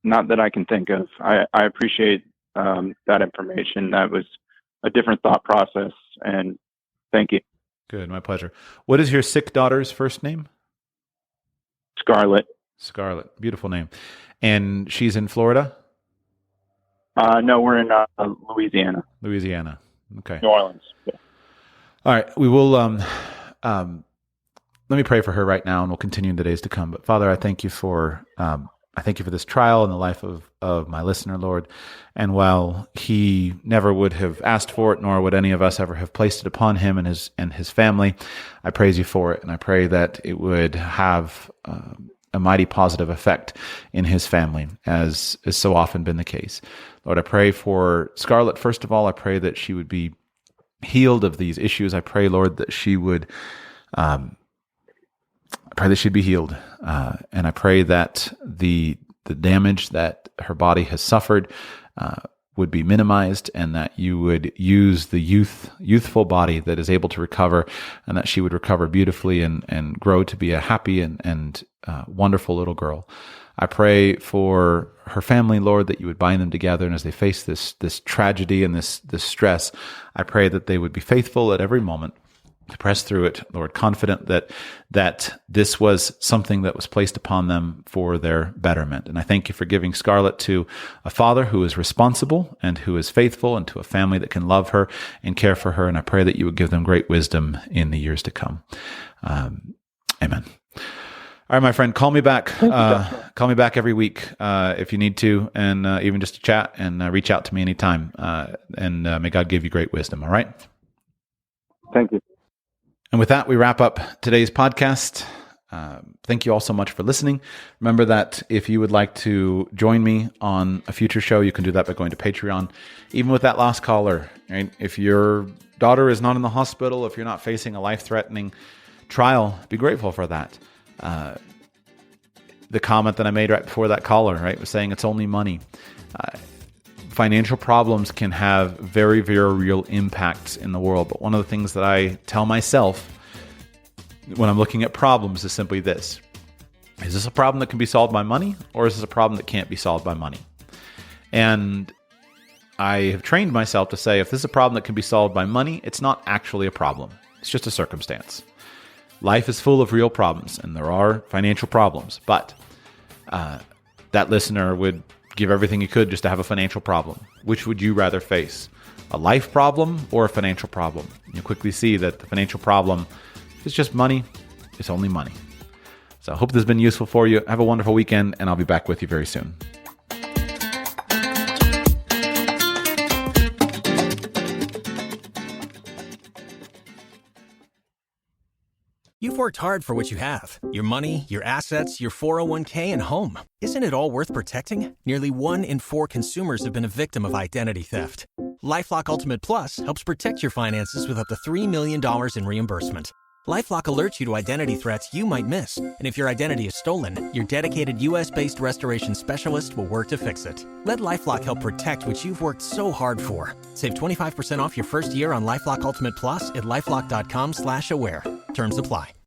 Not that I can think of. I appreciate that information. That was a different thought process, and thank you. Good, my pleasure. What is your sick daughter's first name? Scarlett. Scarlett, beautiful name. And she's in Florida? No, we're in Louisiana. Louisiana. Okay. New Orleans. Yeah. All right, we will. Let me pray for her right now, and we'll continue in the days to come. But Father, I thank you for this trial in the life of my listener, Lord. And while he never would have asked for it, nor would any of us ever have placed it upon him and his family, I praise you for it, and I pray that it would have a mighty positive effect in his family, as is so often been the case. Lord, I pray for Scarlett. First of all, I pray that she would be healed of these issues. I pray, Lord, that she would. I pray that she'd be healed, and I pray that the damage that her body has suffered would be minimized, and that you would use the youthful body that is able to recover, and that she would recover beautifully and grow to be a happy and wonderful little girl. I pray for her family, Lord, that you would bind them together, and as they face this tragedy and this stress, I pray that they would be faithful at every moment to press through it, Lord, confident that this was something that was placed upon them for their betterment. And I thank you for giving Scarlett to a father who is responsible and who is faithful, and to a family that can love her and care for her. And I pray that you would give them great wisdom in the years to come. Amen. All right, my friend, call me back. Call me back every week if you need to, and even just to chat, and reach out to me anytime. And may God give you great wisdom. All right. Thank you. And with that, we wrap up today's podcast. Thank you all so much for listening. Remember that if you would like to join me on a future show, you can do that by going to Patreon. Even with that last caller, right? If your daughter is not in the hospital, if you're not facing a life-threatening trial, be grateful for that. The comment that I made right before that caller, right, was saying it's only money. Financial problems can have very, very real impacts in the world. But one of the things that I tell myself when I'm looking at problems is simply this: is this a problem that can be solved by money, or is this a problem that can't be solved by money? And I have trained myself to say, if this is a problem that can be solved by money, it's not actually a problem. It's just a circumstance. life is full of real problems, and there are financial problems, but that listener would give everything he could just to have a financial problem. Which would you rather face? A life problem or a financial problem? You'll quickly see that the financial problem is just money. It's only money. So I hope this has been useful for you. Have a wonderful weekend, and I'll be back with you very soon. You've worked hard for what you have. Your money, your assets, your 401k, and home. Isn't it all worth protecting? Nearly 1 in 4 consumers have been a victim of identity theft. LifeLock Ultimate Plus helps protect your finances with up to $3 million in reimbursement. LifeLock alerts you to identity threats you might miss. And if your identity is stolen, your dedicated U.S.-based restoration specialist will work to fix it. Let LifeLock help protect what you've worked so hard for. Save 25% off your first year on LifeLock Ultimate Plus at LifeLock.com/aware. Terms apply.